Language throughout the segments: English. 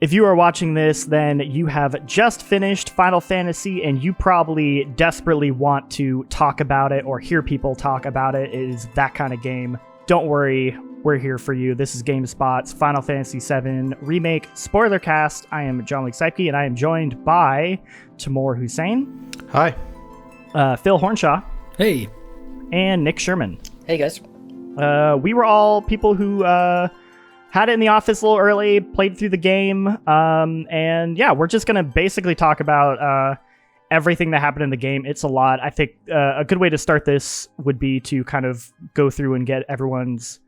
If you are watching this, then you have just finished Final Fantasy and you probably desperately want to talk about it or hear people talk about it. It is that kind of game. Don't worry, we're here for you. This is GameSpot's Final Fantasy VII Remake Spoiler Cast. I am John Lee Seipke, and I am joined by Timur Hussein. Hi. Phil Hornshaw. Hey. And Nick Sherman. Hey, guys. We were all people who had it in the office a little early, played through the game, and yeah, we're just going to basically talk about everything that happened in the game. It's a lot. I think a good way to start this would be to kind of go through and get everyone's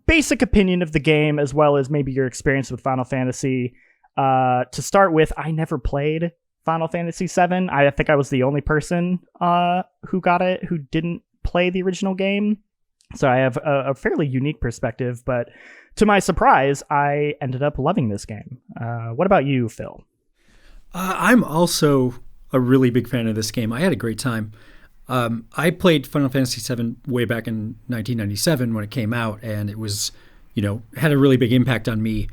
basic opinion of the game, as well as maybe your experience with Final Fantasy. To start with, I never played Final Fantasy VII. I think I was the only person who got it who didn't play the original game. So I have a fairly unique perspective, but to my surprise, I ended up loving this game. What about you, Phil? I'm also a really big fan of this game. I had a great time. I played Final Fantasy VII way back in 1997 when it came out, and it was, had a really big impact on me.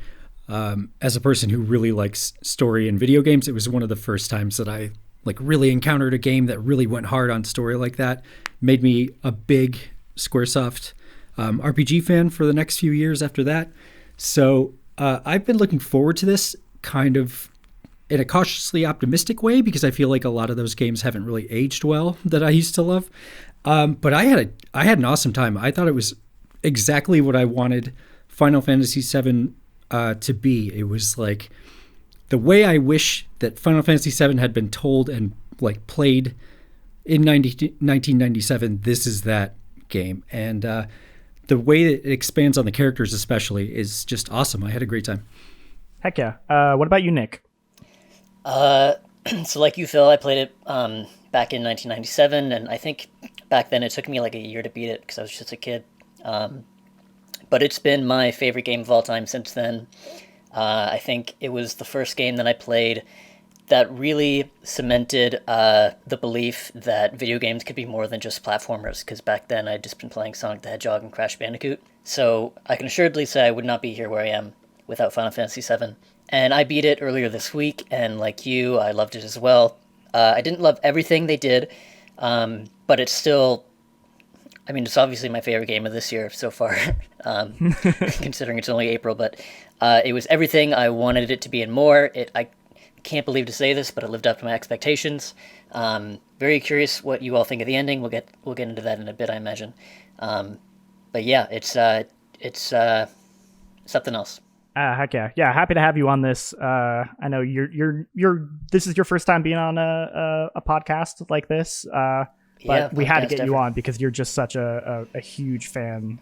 As a person who really likes story in video games, it was one of the first times that I really encountered a game that really went hard on story like that. Made me a big Squaresoft RPG fan for the next few years after that. So I've been looking forward to this kind of in a cautiously optimistic way, because I feel like a lot of those games haven't really aged well that I used to love. But I had an awesome time. I thought it was exactly what I wanted Final Fantasy VII to be. It was like the way I wish that Final Fantasy VII had been told and played in 1997. This is that game. And the way that it expands on the characters especially is just awesome. I had a great time. Heck yeah. What about you, Nick? So like you, Phil, I played it back in 1997, and I think back then it took me like a year to beat it because I was just a kid. But it's been my favorite game of all time since then. I think it was the first game that I played that really cemented the belief that video games could be more than just platformers, because back then I'd just been playing Sonic the Hedgehog and Crash Bandicoot. So I can assuredly say I would not be here where I am without Final Fantasy VII. And I beat it earlier this week, and like you, I loved it as well. I didn't love everything they did, but it's still, it's obviously my favorite game of this year so far, considering it's only April, but it was everything I wanted it to be and more. I can't believe to say this, but it lived up to my expectations. Very curious what you all think of the ending. We'll get into that in a bit, I imagine. But yeah, it's something else. Heck yeah. Yeah, happy to have you on this. I know this is your first time being on a podcast like this. But we had to get you on because you're just such a huge fan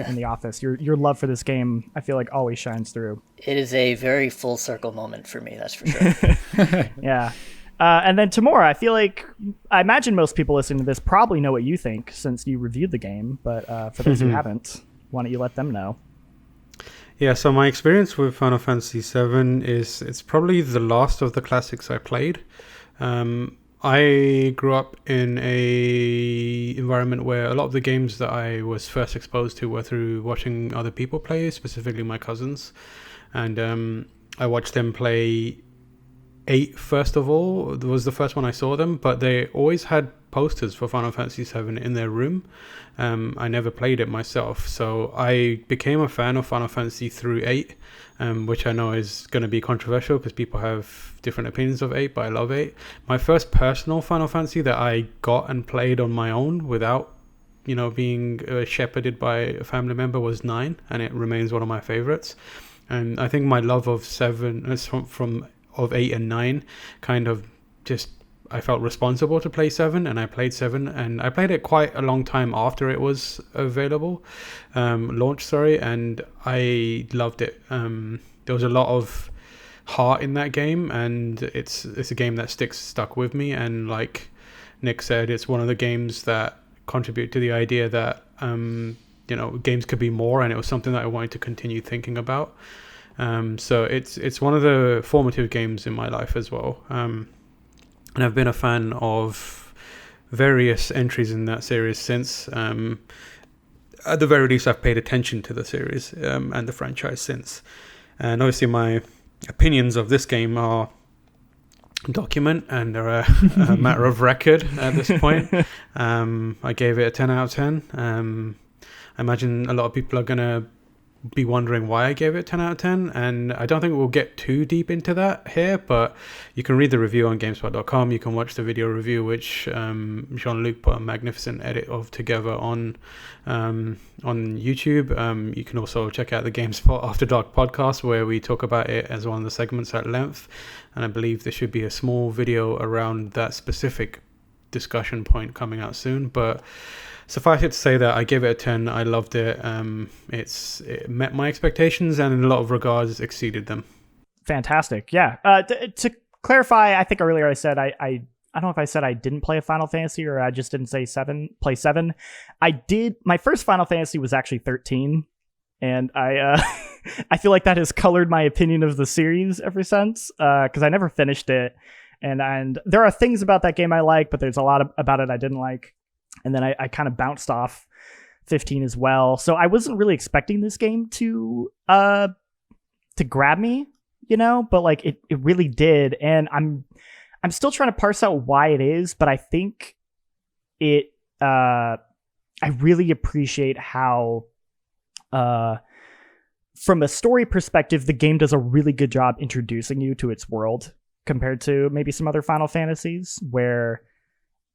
in the office. Your love for this game, I feel like, always shines through. It is a very full circle moment for me, that's for sure. Yeah. And then Timur, I imagine most people listening to this probably know what you think since you reviewed the game, but for those who haven't, why don't you let them know? Yeah, so my experience with Final Fantasy VII it's probably the last of the classics I played. I grew up in a environment where a lot of the games that I was first exposed to were through watching other people play, specifically my cousins. And I watched them play 8 first of all. It was the first one I saw them, but they always had posters for Final Fantasy VII in their room. I never played it myself, so I became a fan of Final Fantasy through 8, which I know is going to be controversial because people have different opinions of 8, but I love 8. My first personal Final Fantasy that I got and played on my own without being shepherded by a family member was 9, and it remains one of my favorites. And I think my love of 7 of 8 and 9 kind of just, I felt responsible to play 7, and I played 7, and I played it quite a long time after it was available, and I loved it. There was a lot of heart in that game, and it's a game that stuck with me, and like Nick said, it's one of the games that contribute to the idea that games could be more, and it was something that I wanted to continue thinking about. So it's one of the formative games in my life as well. And I've been a fan of various entries in that series since. At the very least, I've paid attention to the series and the franchise since. And obviously my opinions of this game are document and are a matter of record at this point. I gave it a 10 out of 10. I imagine a lot of people are going to be wondering why I gave it 10 out of 10, and I don't think we'll get too deep into that here, but you can read the review on GameSpot.com. You can watch the video review, which Jean-Luc put a magnificent edit of together on YouTube. You can also check out the GameSpot After Dark podcast, where we talk about it as one of the segments at length, and I believe there should be a small video around that specific discussion point coming out soon. But suffice it to say that I gave it a 10. I loved it. It met my expectations and in a lot of regards exceeded them. Fantastic. Yeah. To clarify, I think earlier I said I don't know if I said I didn't play a Final Fantasy or I just didn't say play 7. I did. My first Final Fantasy was actually 13, and I I feel like that has colored my opinion of the series ever since, because I never finished it, and there are things about that game I like, but there's a lot about it I didn't like. And then I kind of bounced off 15 as well. So I wasn't really expecting this game to grab me, but like it really did. And I'm still trying to parse out why it is, but I think I really appreciate how from a story perspective, the game does a really good job introducing you to its world compared to maybe some other Final Fantasies where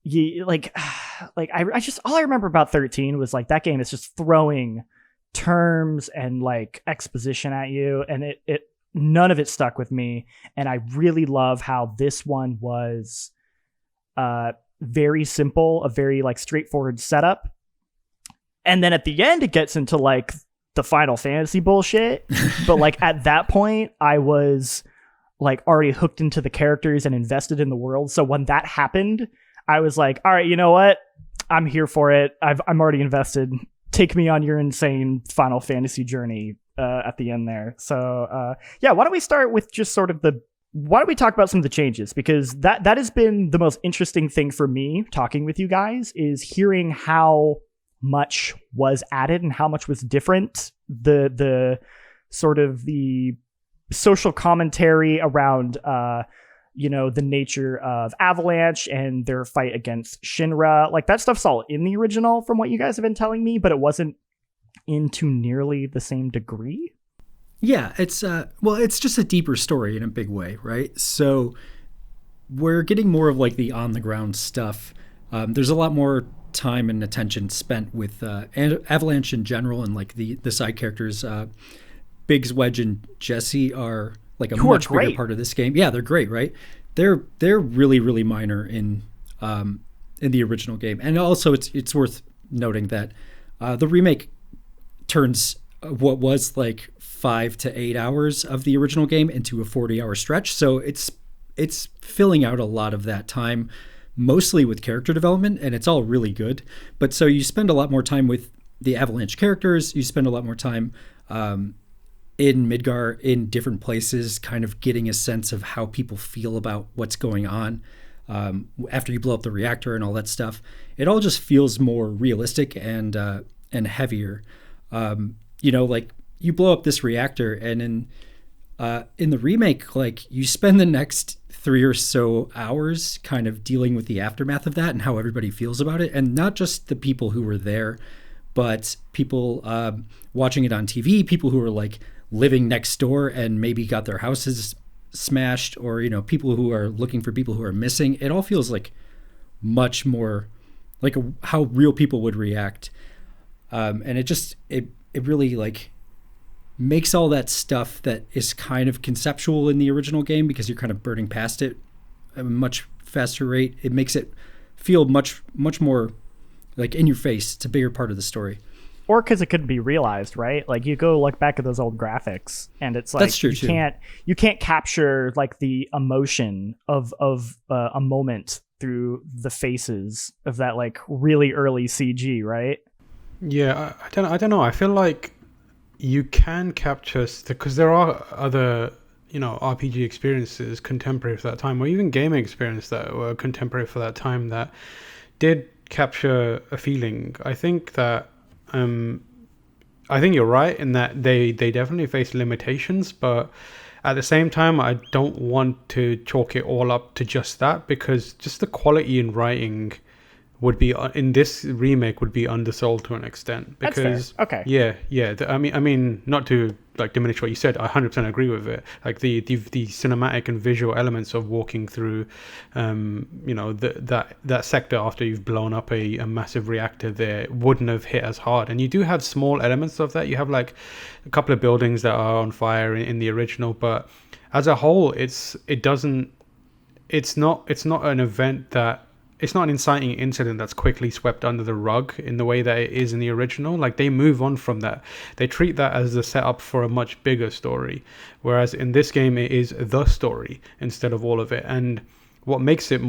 I just, all I remember about 13 was like that game is just throwing terms and like exposition at you, and it none of it stuck with me. And I really love how this one was very simple, a very like straightforward setup, and then at the end it gets into like the Final Fantasy bullshit. But like at that point I was like already hooked into the characters and invested in the world, so when that happened I was like, all right, you know what? I'm here for it. I'm already invested. Take me on your insane Final Fantasy journey at the end there. So yeah, why don't we start with just sort of why don't we talk about some of the changes? Because that has been the most interesting thing for me talking with you guys, is hearing how much was added and how much was different. The sort of the social commentary around the nature of Avalanche and their fight against Shinra. Like that stuff's all in the original from what you guys have been telling me, but it wasn't into nearly the same degree. Yeah, it's just a deeper story in a big way, right? So we're getting more of like the on the ground stuff. There's a lot more time and attention spent with Avalanche in general, and like the side characters. Biggs, Wedge, and Jesse are like a much bigger part of this game. Yeah, they're great, right? They're really, really minor in the original game. And also it's worth noting that the remake turns what was like 5 to 8 hours of the original game into a 40-hour stretch. So it's filling out a lot of that time, mostly with character development, and it's all really good. But so you spend a lot more time with the Avalanche characters. You spend a lot more time in Midgar, in different places, kind of getting a sense of how people feel about what's going on after you blow up the reactor and all that stuff. It all just feels more realistic and heavier. Like you blow up this reactor, and in the remake, like you spend the next 3 or so hours kind of dealing with the aftermath of that and how everybody feels about it, and not just the people who were there, but people watching it on TV, people who were like living next door and maybe got their houses smashed, or people who are looking for people who are missing. It all feels like much more like how real people would react, and it really like makes all that stuff that is kind of conceptual in the original game, because you're kind of burning past it at a much faster rate. It makes it feel much more like in your face. It's a bigger part of the story. Or because it couldn't be realized, right? Like you go look back at those old graphics, and it's like that's true, you can't capture like the emotion of a moment through the faces of that like really early CG, right? Yeah, I don't know. I feel like you can capture, because there are other RPG experiences contemporary for that time, or even gaming experience that were contemporary for that time that did capture a feeling. I think that. I think you're right in that they definitely face limitations, but at the same time, I don't want to chalk it all up to just that, because just the quality in writing would be in this remake would be undersold to an extent. Because That's fair. Okay. yeah. I mean, not to like diminish what you said. I 100% agree with it. Like the cinematic and visual elements of walking through, that sector after you've blown up a massive reactor there wouldn't have hit as hard. And you do have small elements of that. You have like a couple of buildings that are on fire in the original, but as a whole, it's not an event that. It's not an inciting incident that's quickly swept under the rug in the way that it is in the original. Like, they move on from that. They treat that as the setup for a much bigger story. Whereas in this game, it is the story instead of all of it. And what makes it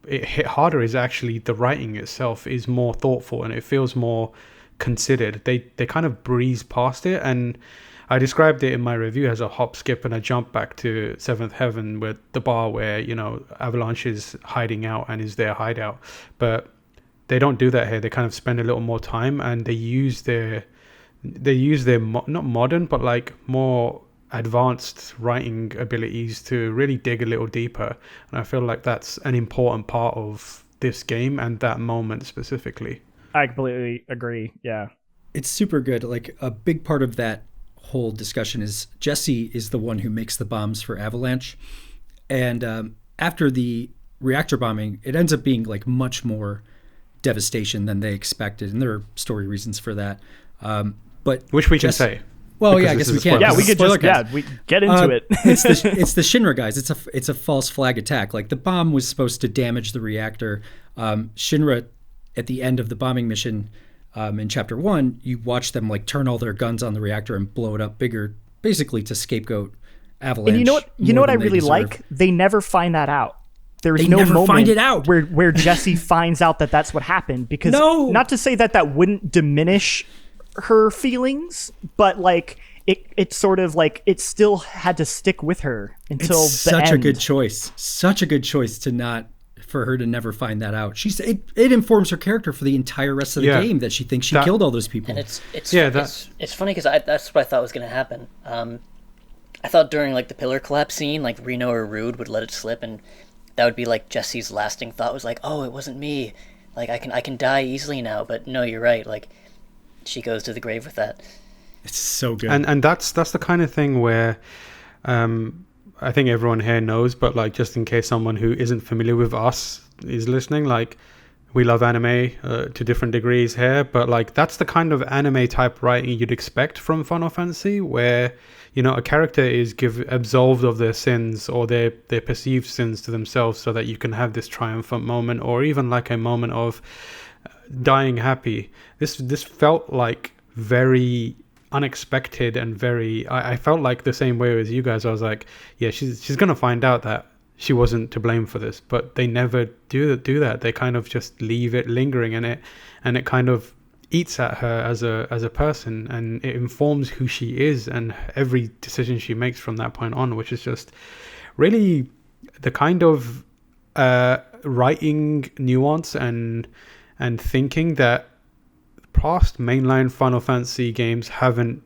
hit harder is actually the writing itself is more thoughtful and it feels more considered. They kind of breeze past it, and I described it in my review as a hop, skip, and a jump back to Seventh Heaven with the bar where, Avalanche is hiding out and is their hideout. But they don't do that here. They kind of spend a little more time, and they use their not modern, but like more advanced writing abilities to really dig a little deeper. And I feel like that's an important part of this game and that moment specifically. I completely agree. Yeah. It's super good. Like, a big part of that whole discussion is Jesse is the one who makes the bombs for Avalanche, and after the reactor bombing, it ends up being like much more devastation than they expected, and there are story reasons for that. But which we can say. Well, yeah, I guess we can. Yeah, we could we get into it. It's the Shinra guys. It's a false flag attack. Like, the bomb was supposed to damage the reactor. Shinra, at the end of the bombing mission, in chapter 1, you watch them like turn all their guns on the reactor and blow it up bigger, basically to scapegoat Avalanche. And you know what I really like? They never find that out. There's no moment find it out. where Jessie finds out that that's what happened, because not to say that wouldn't diminish her feelings, but like it's sort of like it still had to stick with her until it's the end. Such a good choice for her to never find that out. It informs her character for the entire rest of the game that she thinks she killed all those people. And it's funny because that's what I thought was going to happen. I thought during like the pillar collapse scene, like Reno or Rude would let it slip, and that would be like Jesse's lasting thought was like, oh, it wasn't me. Like I can die easily now. But no, you're right. Like, she goes to the grave with that. It's so good. And that's the kind of thing where I think everyone here knows, but like just in case someone who isn't familiar with us is listening, like, we love anime to different degrees here, but like that's the kind of anime type writing you'd expect from Final Fantasy, where a character is absolved of their sins or their perceived sins to themselves, so that you can have this triumphant moment, or even like a moment of dying happy. This felt like very unexpected and very I felt like the same way as you guys. I was like, yeah, she's gonna find out that she wasn't to blame for this, but they never do that. They kind of just leave it lingering, and it kind of eats at her as a person, and it informs who she is and every decision she makes from that point on, which is just really the kind of writing nuance and thinking that past mainline Final Fantasy games haven't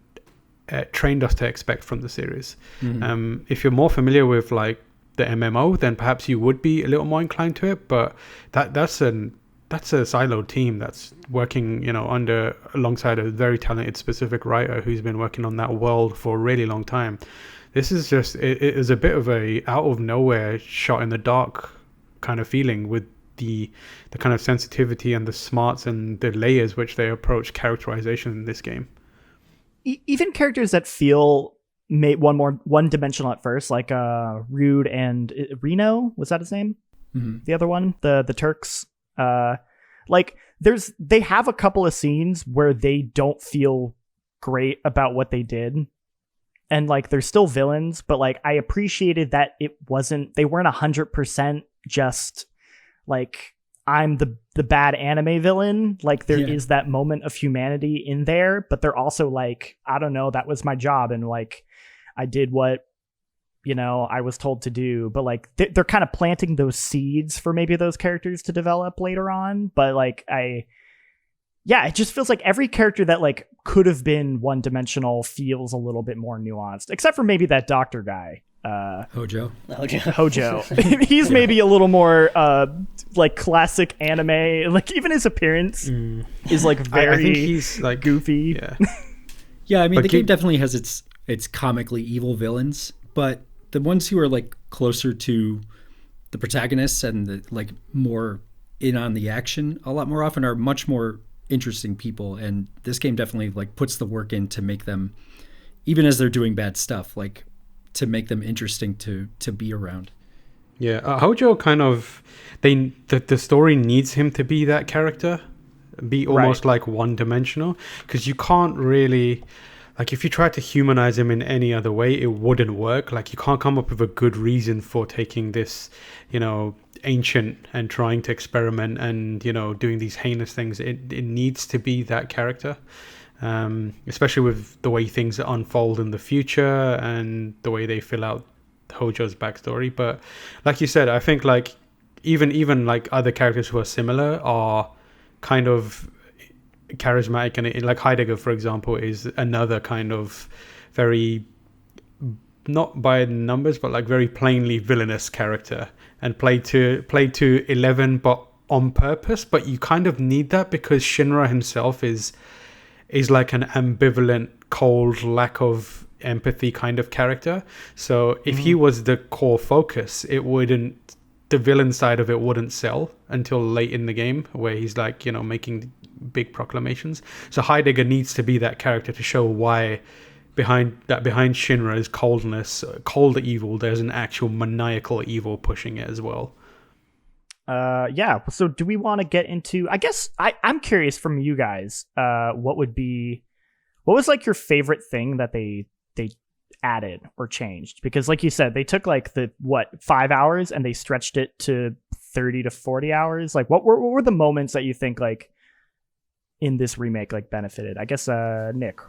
trained us to expect from the series. Mm-hmm. If you're more familiar with like the MMO, then perhaps you would be a little more inclined to it. But that's a siloed team that's working, alongside a very talented specific writer who's been working on that world for a really long time. This is just it is a bit of a out of nowhere shot in the dark kind of feeling, with the kind of sensitivity and the smarts and the layers which they approach characterization in this game. Even characters that feel one dimensional at first, like Rude and Reno, was that his name? Mm-hmm. The other one, the Turks. Like they have a couple of scenes where they don't feel great about what they did, and like they're still villains, but like I appreciated that they weren't 100% just like I'm the bad anime villain. Like there is that moment of humanity in there, but they're also like, I don't know, that was my job, and like I did what I was told to do. But like they're kind of planting those seeds for maybe those characters to develop later on. But like yeah, it just feels like every character that like could have been one-dimensional feels a little bit more nuanced, except for maybe that doctor guy. Hojo. Hojo. He's maybe a little more like classic anime. Like even his appearance is like very I think he's like goofy. Yeah. Yeah, I mean the game definitely has its comically evil villains, but the ones who are like closer to the protagonists and the like more in on the action a lot more often are much more interesting people, and this game definitely like puts the work in to make them, even as they're doing bad stuff, like to make them interesting to be around. Yeah, Hojo kind of the story needs him to be that character, be almost like one-dimensional, because you can't really, like if you try to humanize him in any other way, it wouldn't work. Like you can't come up with a good reason for taking this, you know, ancient and trying to experiment and, you know, doing these heinous things. It needs to be that character, especially with the way things unfold in the future and the way they fill out Hojo's backstory. But like you said, I think like even like other characters who are similar are kind of charismatic, and like Heidegger, for example, is another kind of very, not by numbers, but like very plainly villainous character, and played to 11, but on purpose. But you kind of need that because Shinra himself is like an ambivalent, cold, lack of empathy kind of character. So if he was the core focus, the villain side of it wouldn't sell until late in the game, where he's like, you know, making big proclamations. So Heidegger needs to be that character to show why behind Shinra's cold evil, there's an actual maniacal evil pushing it as well. Yeah. So do we want to get into, I guess I'm curious from you guys, what was like your favorite thing that they added or changed? Because like you said, they took like 5 hours and they stretched it to 30 to 40 hours. Like what were the moments that you think like in this remake like benefited? I guess Nick.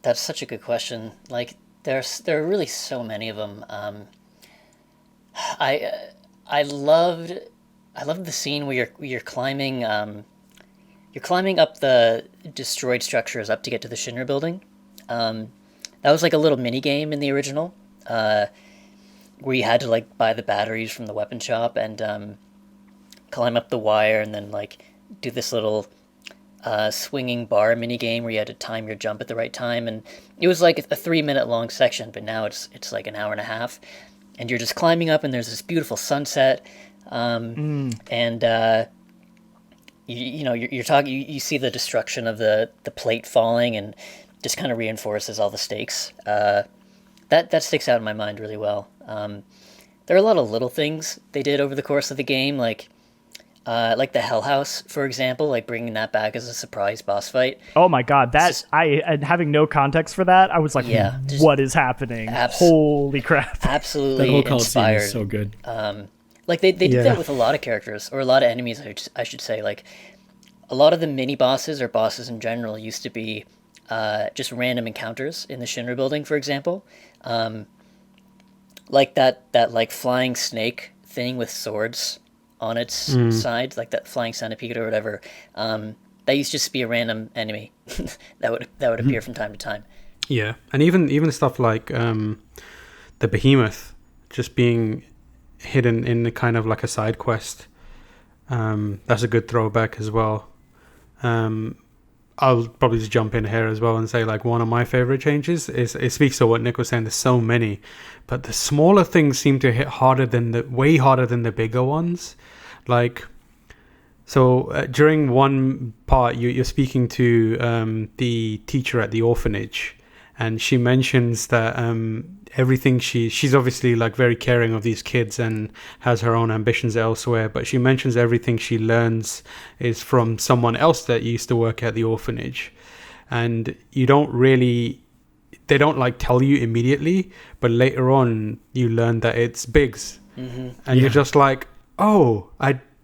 That's such a good question. Like there are really so many of them. I loved the scene where you're climbing up the destroyed structures up to get to the Shinra building. That was like a little mini game in the original, where you had to like buy the batteries from the weapon shop and climb up the wire and then like do this little swinging bar mini game where you had to time your jump at the right time. And it was like a 3-minute long section, but now it's like an hour and a half, and you're just climbing up and there's this beautiful sunset. And you're talking, you see the destruction of the plate falling, and just kind of reinforces all the stakes. That sticks out in my mind really well. There are a lot of little things they did over the course of the game, like the Hell House, for example, like bringing that back as a surprise boss fight. Oh my god, and having no context for that, I was like, yeah, what is happening? Holy crap. Absolutely that whole Coliseum inspired. Is so good. Like they did that with a lot of characters, or a lot of enemies, I should say. Like a lot of the mini bosses or bosses in general used to be just random encounters in the Shinra building, for example. Like that like flying snake thing with swords on its side, like that flying centipede or whatever. That used to just be a random enemy that would appear from time to time. Yeah, and even stuff like the behemoth just being hidden in the kind of like a side quest. That's a good throwback as well. I'll probably just jump in here as well and say like one of my favorite changes is, it speaks to what Nick was saying, there's so many, but the smaller things seem to hit way harder than the bigger ones. Like, so during one part you're speaking to the teacher at the orphanage, and she mentions that everything she's obviously like very caring of these kids and has her own ambitions elsewhere, but she mentions everything she learns is from someone else that used to work at the orphanage, and they don't like tell you immediately, but later on you learn that it's Biggs. And you're just like, oh,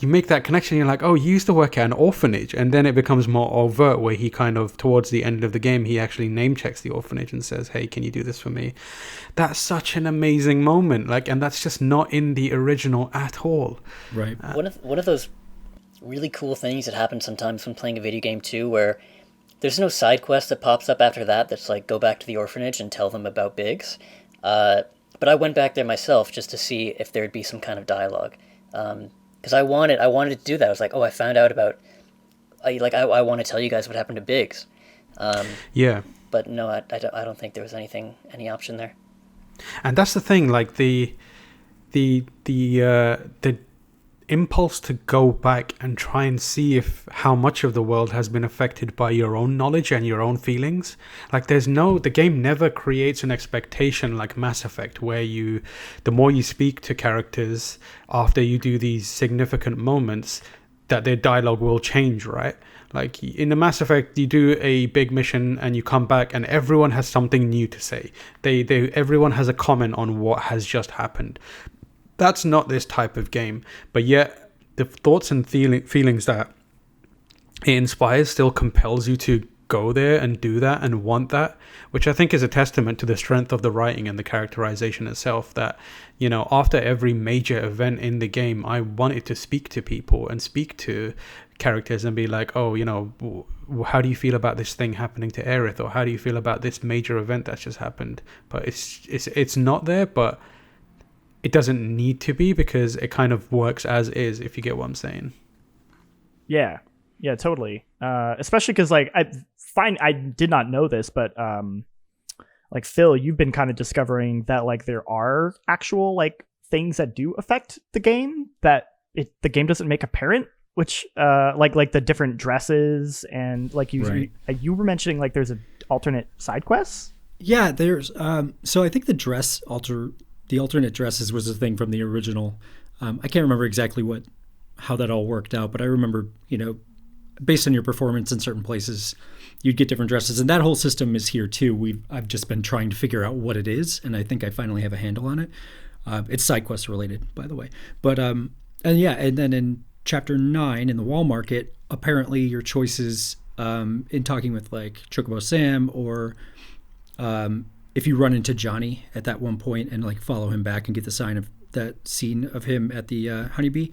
you make that connection. You're like, oh, you used to work at an orphanage. And then it becomes more overt, where he kind of, towards the end of the game, he actually name checks the orphanage and says, hey, can you do this for me? That's such an amazing moment. Like, and that's just not in the original at all. Right. One of those really cool things that happen sometimes when playing a video game too, where there's no side quest that pops up after that that's like go back to the orphanage and tell them about Biggs. But I went back there myself just to see if there'd be some kind of dialogue, because I wanted to do that. I was like, oh, I found out about, I want to tell you guys what happened to Biggs. Yeah. But no, I don't think there was any option there. And that's the thing, like the impulse to go back and try and see how much of the world has been affected by your own knowledge and your own feelings. Like the game never creates an expectation like Mass Effect, where the more you speak to characters after you do these significant moments, that their dialogue will change, right? Like in the Mass Effect, you do a big mission and you come back and everyone has something new to say. Everyone has a comment on what has just happened. That's not this type of game, but yet the thoughts and feelings that it inspires still compels you to go there and do that and want that, which I think is a testament to the strength of the writing and the characterization itself, that, after every major event in the game, I wanted to speak to people and speak to characters and be like, oh, how do you feel about this thing happening to Aerith, or how do you feel about this major event that's just happened? But it's not there, but it doesn't need to be, because it kind of works as is, if you get what I'm saying. Yeah, totally. Especially because I did not know this, but Phil, you've been kind of discovering that there are actual things that do affect the game that the game doesn't make apparent, which like the different dresses and you were mentioning there's an alternate side quests. Yeah, there's so I think the alternate dresses was a thing from the original. I can't remember exactly how that all worked out, but I remember, based on your performance in certain places, you'd get different dresses, and that whole system is here too. I've just been trying to figure out what it is, and I think I finally have a handle on it. It's side quest related, by the way. But and then in Chapter 9 in the Wall Market, apparently your choices in talking with Chocobo Sam, or if you run into Johnny at that one point and follow him back and get the sign of that scene of him at the honeybee,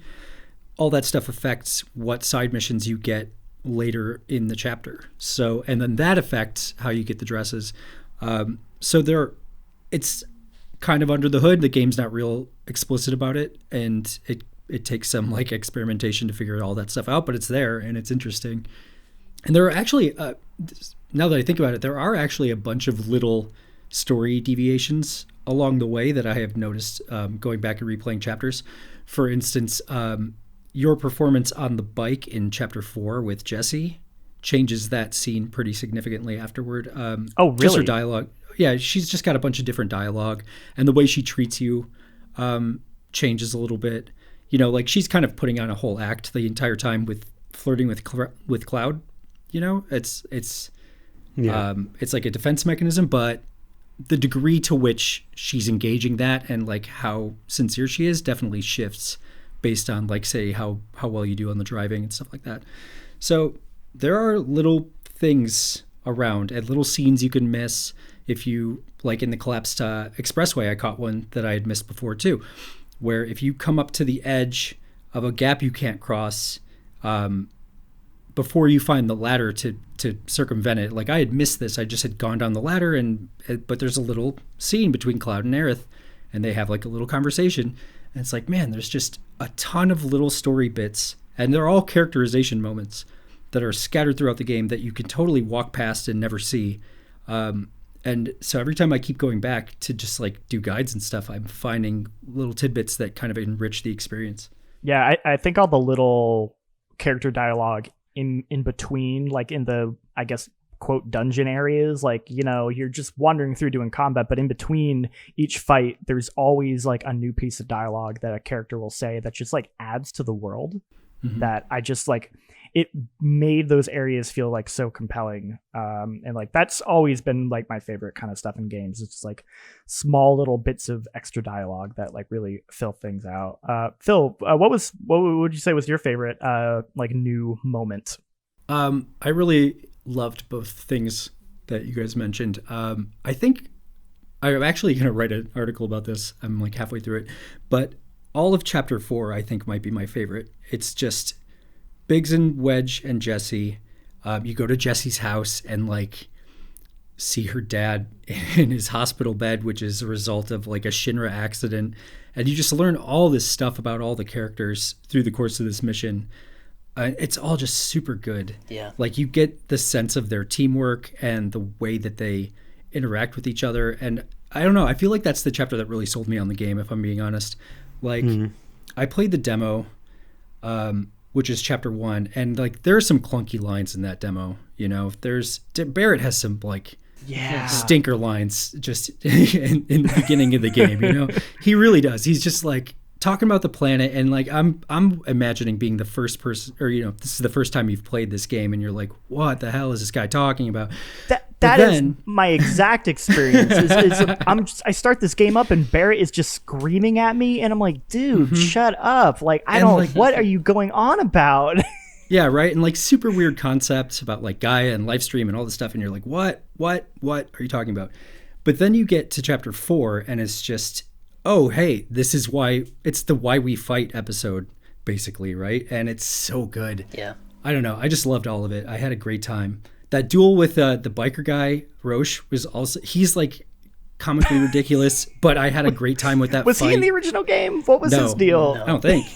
all that stuff affects what side missions you get later in the chapter. So, and then that affects how you get the dresses. So it's kind of under the hood. The game's not real explicit about it, and it takes some experimentation to figure all that stuff out, but it's there and it's interesting. And there are actually, now that I think about it, there are actually a bunch of little story deviations along the way that I have noticed going back and replaying chapters. For instance, your performance on the bike in Chapter 4 with Jessie changes that scene pretty significantly afterward. Oh, really? Just her dialogue. Yeah, she's just got a bunch of different dialogue, and the way she treats you changes a little bit. She's kind of putting on a whole act the entire time with flirting with Cloud. It's like a defense mechanism, but the degree to which she's engaging that and how sincere she is definitely shifts based on say how well you do on the driving and stuff like that. So there are little things around and little scenes you can miss. If you in the collapsed expressway, I caught one that I had missed before too, where if you come up to the edge of a gap you can't cross before you find the ladder to circumvent it. I had missed this. I just had gone down the ladder, but there's a little scene between Cloud and Aerith, and they have a little conversation. And it's man, there's just a ton of little story bits, and they're all characterization moments that are scattered throughout the game that you can totally walk past and never see. And so every time I keep going back to just do guides and stuff, I'm finding little tidbits that kind of enrich the experience. Yeah, I think all the little character dialogue in between, in the, I guess, quote, dungeon areas, you're just wandering through doing combat, but in between each fight, there's always a new piece of dialogue that a character will say that just adds to the world. Mm-hmm. That I just it made those areas feel so compelling. And that's always been my favorite kind of stuff in games. It's just small little bits of extra dialogue that really fill things out. Phil, what would you say was your favorite new moment? I really loved both things that you guys mentioned. I think I'm actually going to write an article about this. I'm halfway through it, but all of Chapter 4 I think might be my favorite. It's just Biggs and Wedge and Jesse. You go to Jesse's house and like see her dad in his hospital bed, which is a result of like a Shinra accident. And you just learn all this stuff about all the characters through the course of this mission. It's all just super good. Yeah. Like you get the sense of their teamwork and the way that they interact with each other. And I don't know, I feel like that's the chapter that really sold me on the game, if I'm being honest. Like I played the demo, which is chapter 1, and like there are some clunky lines in that demo. You know, Barrett has some like stinker lines just in the beginning of the game. You know, he really does. He's just like talking about the planet, and like I'm imagining being the first person, or you know, this is the first time you've played this game, and you're like, what the hell is this guy talking about? That is my exact experience. I start this game up and Barrett is just screaming at me, and I'm like, dude, shut up! Like what are you going on about? Yeah, right. And like super weird concepts about like Gaia and Lifestream and all this stuff, and you're like, what are you talking about? But then you get to chapter 4, and it's just, oh hey, this is why it's the Why We Fight episode, basically, right? And it's so good. Yeah. I don't know. I just loved all of it. I had a great time. That duel with the biker guy, Roche, was also, he's like comically ridiculous, but I had a great time with that Was fight. he in the original game? What was his deal? No. I don't think.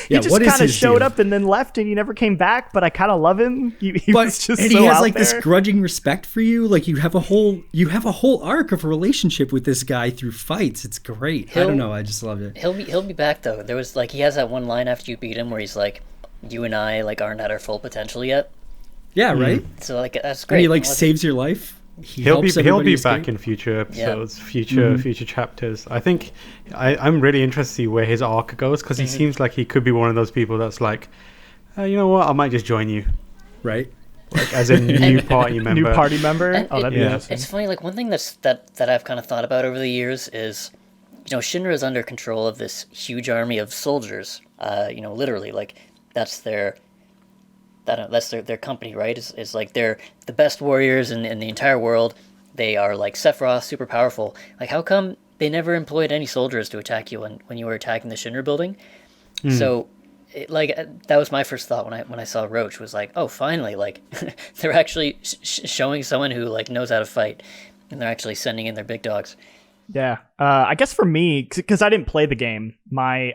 He just kind of showed up and then left, and he never came back, but I kind of love him. He was just and so he has out like there. this grudging respect for you. Like you have a whole arc of a relationship with this guy through fights. It's great. I don't know. I just loved it. He'll be back though. There was like, he has that one line after you beat him where he's like, you and I like aren't at our full potential yet. Yeah, right. So like that's great. And he like saves your life. He'll be back in future episodes, future chapters. I think I'm really interested to see where his arc goes, because he seems like he could be one of those people that's like, you know what, I might just join you, right? Like as a new party member. New party member. And that'd be interesting. It's funny. Like one thing that I've kind of thought about over the years is, you know, Shinra is under control of this huge army of soldiers. You know, literally, like that's their company, right? Is like they're the best warriors in the entire world. They are like Sephiroth, super powerful. Like how come they never employed any soldiers to attack you when you were attacking the Shinra building? So that was my first thought when I saw Roach, was like, oh, finally, like they're actually showing someone who like knows how to fight, and they're actually sending in their big dogs. Yeah. I guess for me, because I didn't play the game, I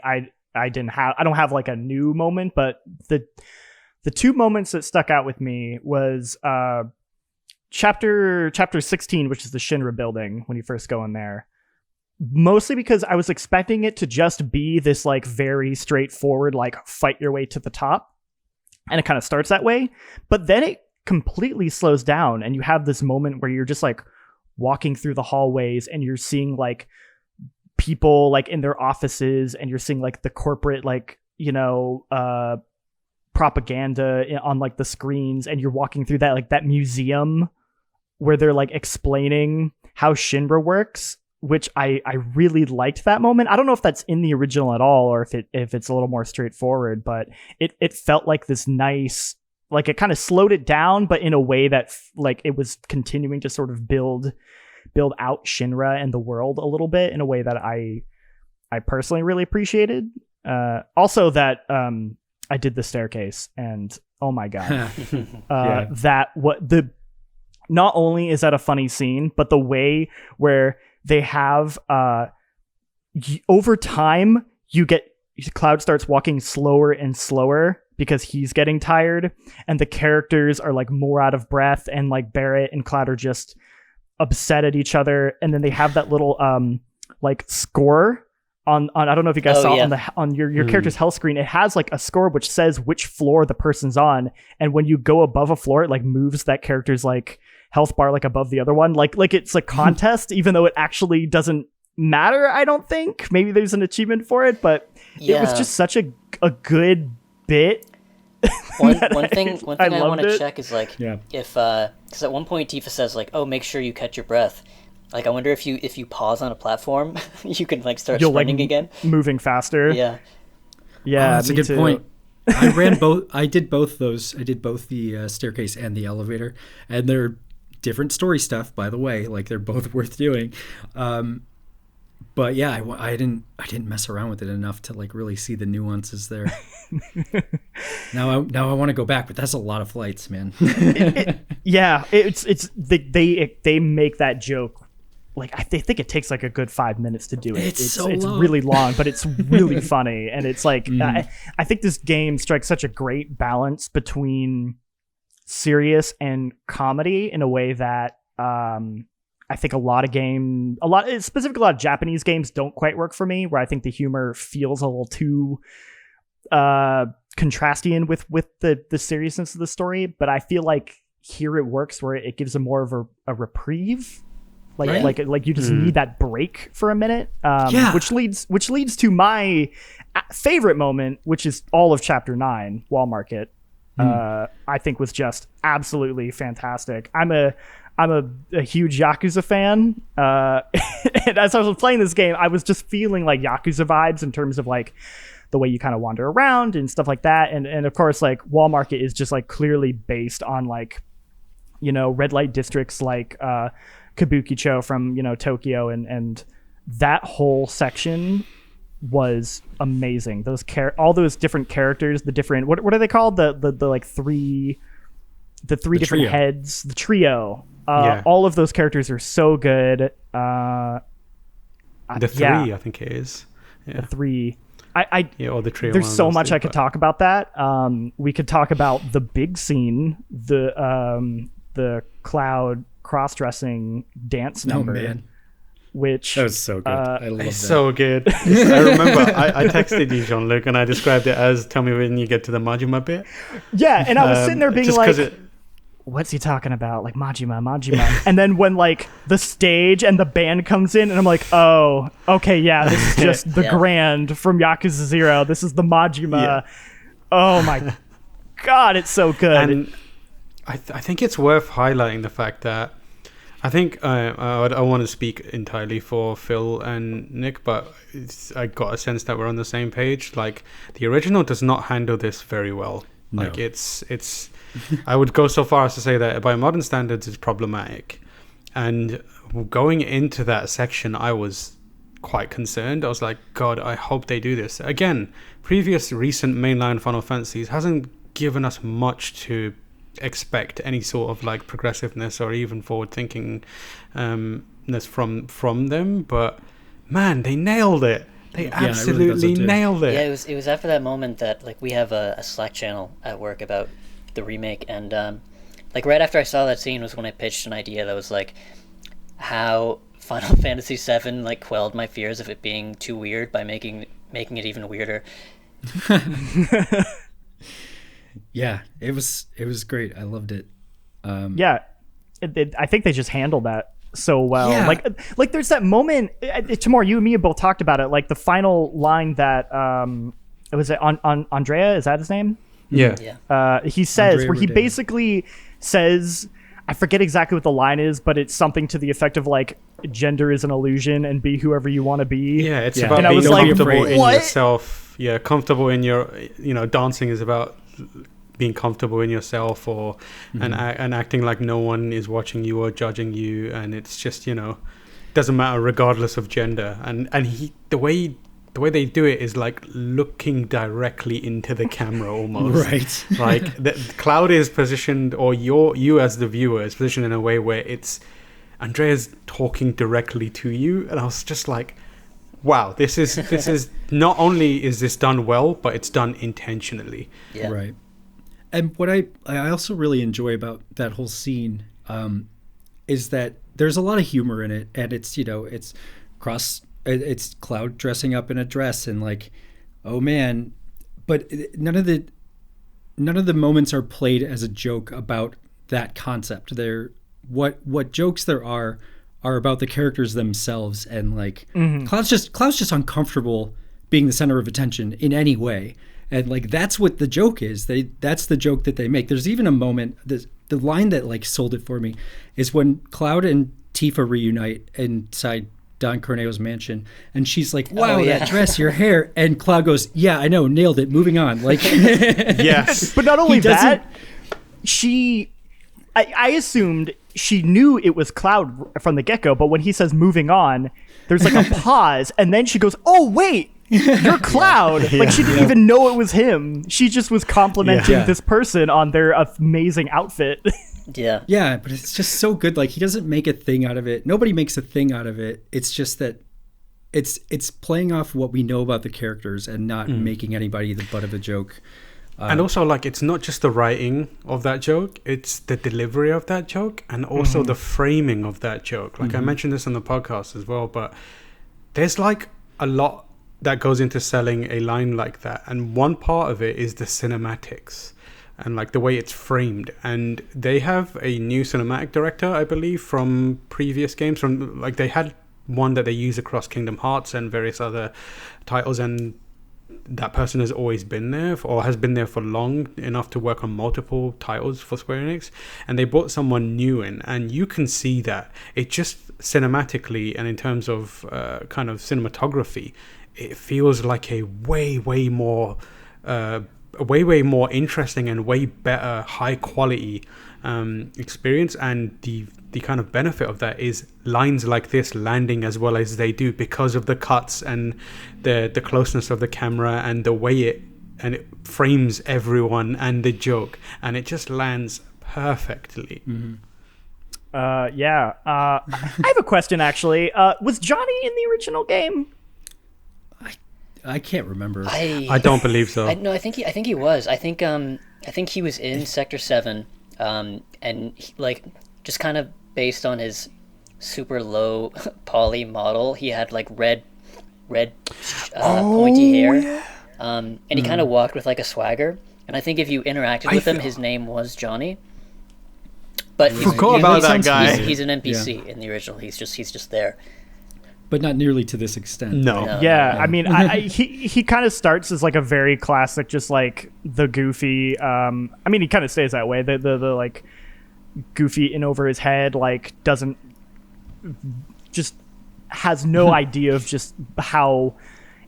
don't have like a new moment, but the two moments that stuck out with me was chapter 16, which is the Shinra building, when you first go in there. Mostly because I was expecting it to just be this like very straightforward, like fight your way to the top. And it kind of starts that way. But then it completely slows down, and you have this moment where you're just like walking through the hallways, and you're seeing like people like in their offices, and you're seeing like the corporate, like, you know, propaganda on like the screens, and you're walking through that like that museum where they're like explaining how Shinra works, which I really liked that moment. I don't know if that's in the original at all, or if it's a little more straightforward, but it felt like this nice, like it kind of slowed it down, but in a way that like it was continuing to sort of build out Shinra and the world a little bit in a way that I personally really appreciated. Also that I did the staircase, and oh my god, not only is that a funny scene, but the way where they have over time, Cloud starts walking slower and slower because he's getting tired, and the characters are like more out of breath, and like Barrett and Cloud are just upset at each other, and then they have that little like score on I don't know if you guys saw on your character's health screen. It has like a score which says which floor the person's on, and when you go above a floor, it like moves that character's like health bar like above the other one, like it's a contest, even though it actually doesn't matter. I don't think maybe there's an achievement for it, but it was just such a good bit. One thing I want to check is like if because at one point Tifa says like, oh, make sure you catch your breath. Like, I wonder if you pause on a platform, you can like start sprinting like, again, moving faster. Yeah, that's a good point. I ran both. I did both those. I did both the staircase and the elevator, and they're different story stuff, by the way. Like, they're both worth doing. But yeah, I didn't mess around with it enough to like really see the nuances there. Now I want to go back, but that's a lot of flights, man. Yeah, they make that joke. Like I think it takes like a good 5 minutes to do it. It's really long, but it's really funny, and it's like I think this game strikes such a great balance between serious and comedy in a way that I think specifically a lot of Japanese games don't quite work for me. Where I think the humor feels a little too contrasting with the seriousness of the story, but I feel like here it works where it gives them more of a reprieve. Like you just need that break for a minute, which leads to my favorite moment, which is all of Chapter 9, Wall Market. I think was just absolutely fantastic. I'm a huge Yakuza fan, and as I was playing this game, I was just feeling like Yakuza vibes in terms of like the way you kind of wander around and stuff like that, and of course like Wall Market is just like clearly based on like, you know, red light districts like Kabukicho from, you know, Tokyo, and that whole section was amazing. All those different characters, the different what are they called, the like three different trio. heads, the trio. All of those characters are so good. The three, I think it is. The three. Or the trio. There's so much I could talk about that. We could talk about the big scene, the Cloud cross-dressing dance number. Oh, man. Which that was so good. I love it's that. so good. I remember I texted you, Jean-Luc, and I described it as, tell me when you get to the Majima bit. Yeah, and I was sitting there being just like, what's he talking about? Like Majima. And then when like the stage and the band comes in, and I'm like, oh, okay, yeah, this is just the Grand from Yakuza 0. This is the Majima. Yeah. Oh my God, it's so good. And I think it's worth highlighting the fact that I think I want to speak entirely for Phil and Nick, but I got a sense that we're on the same page. Like the original does not handle this very well. No. Like it's I would go so far as to say that by modern standards it's problematic. And going into that section, I was quite concerned. I was like, God, I hope they do this. Again, previous recent mainline Final Fantasies hasn't given us much to expect any sort of like progressiveness or even forward thinkingness from them, but man, they nailed it. They absolutely nailed it. Yeah, it was after that moment that like we have a Slack channel at work about the remake, and like right after I saw that scene was when I pitched an idea that was like how Final Fantasy VII like quelled my fears of it being too weird by making it even weirder. Yeah, it was great. I loved it. I think they just handled that so well. Yeah. Like there's that moment. Tamor, you and me have both talked about it. Like the final line that it was on Andrea. Is that his name? Yeah. He says Andrea where he Rodeo. basically says, I forget exactly what the line is, but it's something to the effect of like, gender is an illusion and be whoever you want to be. Yeah, it's Yeah. about And I being was like, comfortable in what? yourself. Yeah, comfortable in your, dancing is about being comfortable in yourself or and acting like no one is watching you or judging you, and it's just doesn't matter regardless of gender. And the way they do it is like looking directly into the camera almost. Right. Like the Cloud is positioned, or you as the viewer is positioned in a way where it's Andrea's talking directly to you, and I was just like, wow, this is not only is this done well, but it's done intentionally. Yeah. Right. And what I also really enjoy about that whole scene is that there's a lot of humor in it, and it's it's Cloud dressing up in a dress and like, oh man, but none of the moments are played as a joke about that concept. They're what jokes there are about the characters themselves, and like Cloud's just uncomfortable being the center of attention in any way. And like that's what the joke is. That's the joke that they make. There's even a moment, the line that like sold it for me is when Cloud and Tifa reunite inside Don Corneo's mansion, and she's like, wow, that dress, your hair, and Cloud goes, yeah, I know, nailed it, moving on. Like Yes. But not only that, I assumed she knew it was Cloud from the get-go, but when he says moving on, there's like a pause, and then she goes, oh wait, you're Cloud. Like she didn't even know it was him. She just was complimenting this person on their amazing outfit. Yeah, but it's just so good. Like he doesn't make a thing out of it. Nobody makes a thing out of it. It's just that it's playing off what we know about the characters and not making anybody the butt of a joke. And also, like, it's not just the writing of that joke, it's the delivery of that joke and also the framing of that joke. Like, I mentioned this on the podcast as well, but there's, like, a lot that goes into selling a line like that. And one part of it is the cinematics and, like, the way it's framed. And they have a new cinematic director, I believe, from previous games. From like, they had one that they use across Kingdom Hearts and various other titles, and that person has always been there or has been there for long enough to work on multiple titles for Square Enix, and they brought someone new in, and you can see that it just cinematically and in terms of kind of cinematography, it feels like a way more interesting and way better high quality experience. And the kind of benefit of that is lines like this landing as well as they do because of the cuts and the closeness of the camera and the way it frames everyone and the joke, and it just lands perfectly. I have a question actually. Was Johnny in the original game? I can't remember. I don't believe so. I think he was. I think he was in Sector 7, and he, like, just kind of based on his super low poly model, he had like red pointy hair, and he kind of walked with like a swagger. And I think if you interacted with him, his name was Johnny. But he's an NPC in the original. He's just there. But not nearly to this extent. No. I mean, he kind of starts as like a very classic, just like the goofy. I mean, he kind of stays that way. The like goofy in over his head, like doesn't just has no idea of just how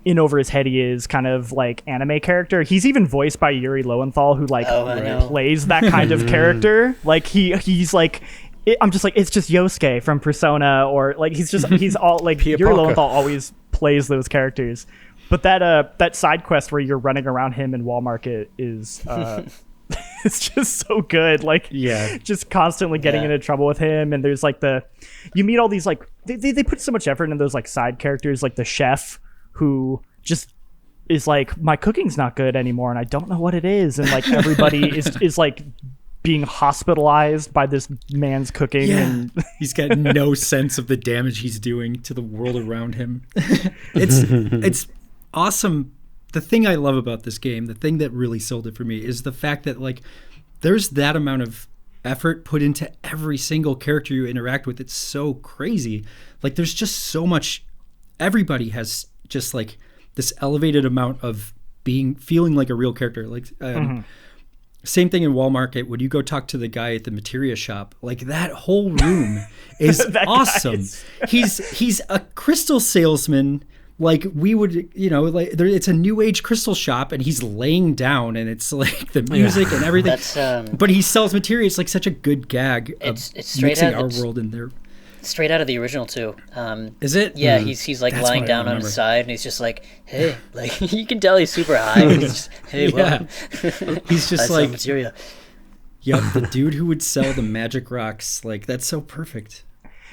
in over his head he is, kind of like anime character. He's even voiced by Yuri Lowenthal, who like plays that kind of character. Like he's like. I'm just like, it's just Yosuke from Persona, or like he's all like Yuri Lowenthal always plays those characters. But that side quest where you're running around him in Wall Market is it's just so good. Like just constantly getting into trouble with him, and there's like you meet all these like they put so much effort into those like side characters, like the chef who just is like, my cooking's not good anymore and I don't know what it is, and like everybody is like being hospitalized by this man's cooking. And he's got no sense of the damage he's doing to the world around him. It's awesome. The thing I love about this game, the thing that really sold it for me, is the fact that like there's that amount of effort put into every single character you interact with. It's so crazy. Like there's just so much. Everybody has just like this elevated amount of feeling like a real character. Like same thing in Wall Market. When you go talk to the guy at the materia shop, like that whole room is awesome. He's a crystal salesman. Like we would, like it's a new age crystal shop, and he's laying down, and it's like the music and everything. But he sells materia. It's like such a good gag. It's straight mixing our world in there. Straight out of the original too. Is it? Yeah, he's like lying down on his side, and he's just like, hey, like you can tell he's super high. He's just, hey, well, he's just like materia. Yep, the dude who would sell the magic rocks. Like that's so perfect.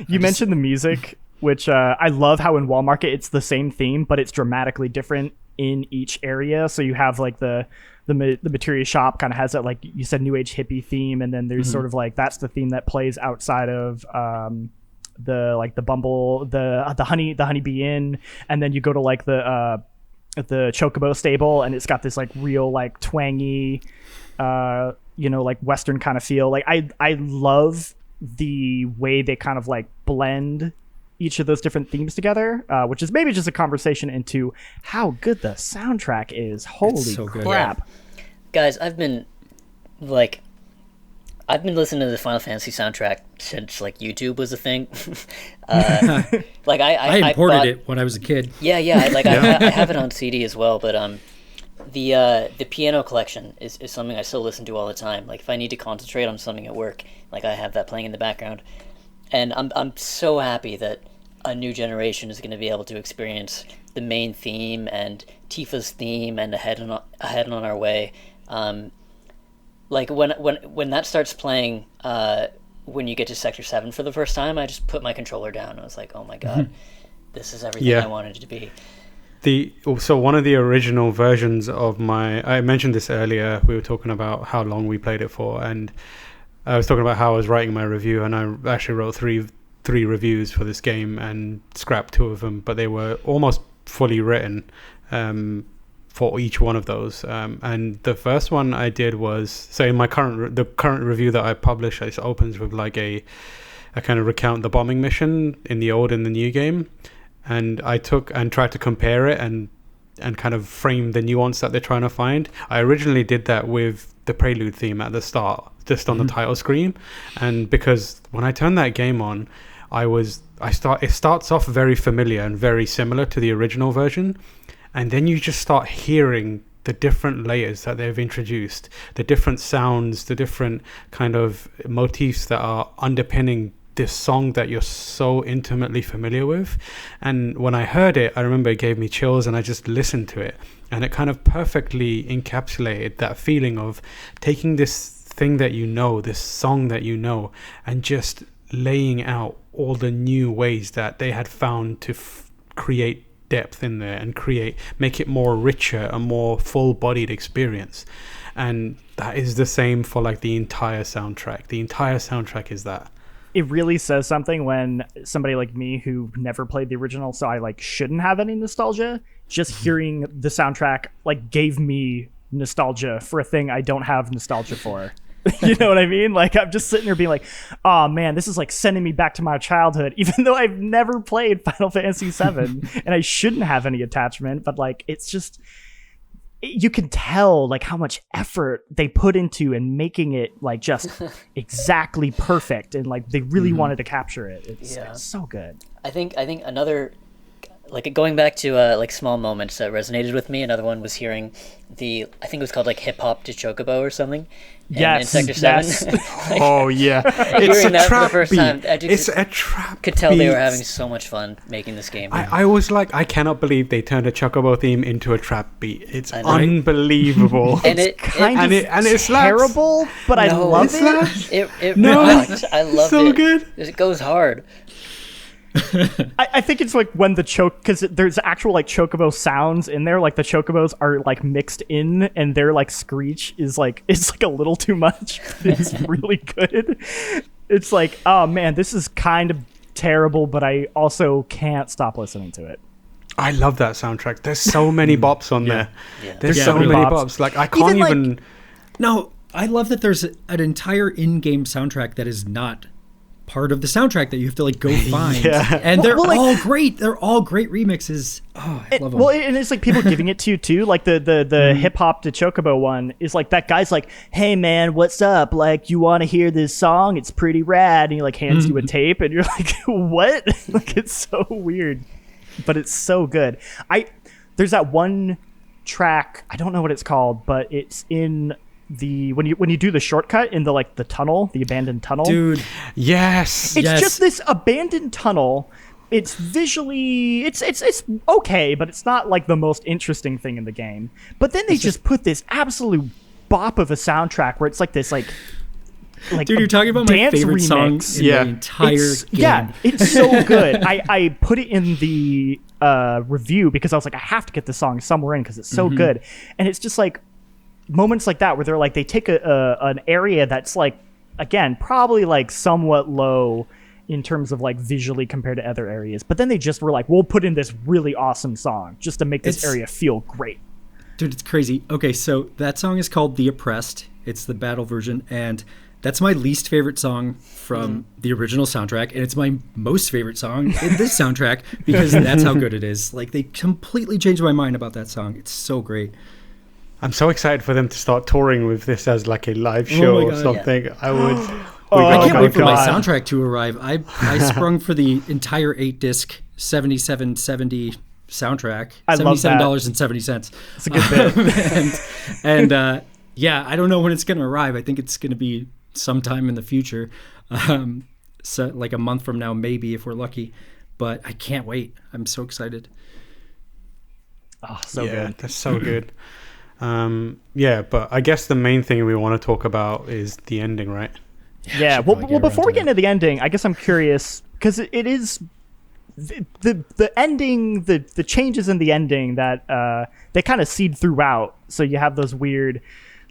You mentioned the music, which I love how in Wall Market it's the same theme, but it's dramatically different in each area. So you have like the materia shop kind of has that, like you said, new age hippie theme, and then there's sort of like that's the theme that plays outside of the Bumble, the Honeybee Inn, and then you go to like the Chocobo stable, and it's got this like real like twangy like Western kind of feel. Like I love the way they kind of like blend each of those different themes together, which is maybe just a conversation into how good the soundtrack is. Holy so crap. Yeah. Guys, I've been listening to the Final Fantasy soundtrack since like YouTube was a thing. Like I imported it when I was a kid. Yeah. I have it on CD as well. But The piano collection is something I still listen to all the time. Like if I need to concentrate on something at work, like I have that playing in the background, and I'm so happy that a new generation is going to be able to experience the main theme and Tifa's theme and ahead and on our way. Like when that starts playing, when you get to Sector 7 for the first time, I just put my controller down and I was like, oh my god, this is everything I wanted it to be. So one of the original versions of I mentioned this earlier, we were talking about how long we played it for, and I was talking about how I was writing my review, and I actually wrote three reviews for this game and scrapped 2 of them, but they were almost fully written for each one of those. And the first one I did was, so in my the current review that I published, it opens with like a kind of recount the bombing mission in the old and the new game. And I took and tried to compare it and kind of frame the nuance that they're trying to find. I originally did that with the Prelude theme at the start, just on the title screen. And because when I turned that game on, it starts off very familiar and very similar to the original version. And then you just start hearing the different layers that they've introduced, the different sounds, the different kind of motifs that are underpinning this song that you're so intimately familiar with. And when I heard it, I remember it gave me chills, and I just listened to it, and it kind of perfectly encapsulated that feeling of taking this thing that you know, this song that you know, and just laying out all the new ways that they had found to create depth in there and make it more richer, a more full-bodied experience. And that is the same for like the entire soundtrack. The entire soundtrack is that. It really says something when somebody like me who never played the original, so I like shouldn't have any nostalgia, just hearing the soundtrack like gave me nostalgia for a thing I don't have nostalgia for. You know what I mean? Like I'm just sitting here being like, oh man, this is like sending me back to my childhood, even though I've never played Final Fantasy VII and I shouldn't have any attachment, but like it's just, you can tell like how much effort they put into and making it like just exactly perfect, and like they really wanted to capture it. It's so good. I think another, like going back to like small moments that resonated with me. Another one was hearing I think it was called like Hip Hop to Chocobo or something. In Sector 7. Like, oh yeah, it's a trap beat. It's a trap. Could tell beat. they were having so much fun making this game. I was like, I cannot believe they turned a Chocobo theme into a trap beat. It's unbelievable. And it's kind of it's terrible, but I love it. It rocked. I love so it. Good. It goes hard. I think it's like when because there's actual like chocobo sounds in there, like the chocobos are like mixed in, and their like screech is like, it's like a little too much. It's really good. It's like, oh man, this is kind of terrible, but I also can't stop listening to it. I love that soundtrack. There's so many bops on there. Yeah. There's so many bops. Like I can't even. No, I love that there's an entire in-game soundtrack that is not part of the soundtrack that you have to like go find. And they're all great. They're all great remixes. Oh, I love them. Well, and it's like people giving it to you too. Like the Hip Hop to Chocobo one is like that guy's like, hey man, what's up? Like, you want to hear this song? It's pretty rad. And he like hands you a tape, and you're like, what? Like, it's so weird, but it's so good. There's that one track, I don't know what it's called, but it's in when you do the shortcut in the tunnel, the abandoned tunnel. Dude, yes. It's just this abandoned tunnel. It's visually it's okay, but it's not like the most interesting thing in the game. But then they just put this absolute bop of a soundtrack where it's like this like dude, you're talking about my favorite songs in the entire game. Yeah, it's so good. I put it in the review because I was like, I have to get this song somewhere in because it's so good. And it's just like moments like that where they're like, they take an area that's like, again, probably like somewhat low in terms of like visually compared to other areas, but then they just were like, we'll put in this really awesome song just to make this area feel great. Dude, it's crazy. Okay, so that song is called The Oppressed. It's the battle version, and that's my least favorite song from the original soundtrack, and it's my most favorite song in this soundtrack because that's how good it is. Like, they completely changed my mind about that song. It's so great. I'm so excited for them to start touring with this as like a live show or something. Yeah. I can't wait for my soundtrack to arrive. I sprung for the entire 8-disc 7770 soundtrack. I love that. $77.70. It's a good bit. Yeah, I don't know when it's going to arrive. I think it's going to be sometime in the future, so like a month from now, maybe, if we're lucky. But I can't wait. I'm so excited. Oh, so good. That's so good. But I guess the main thing we want to talk about is the ending, right? Yeah. Well, before we get into the ending, I guess I'm curious because it is the ending, the changes in the ending that they kind of seed throughout. So you have those weird,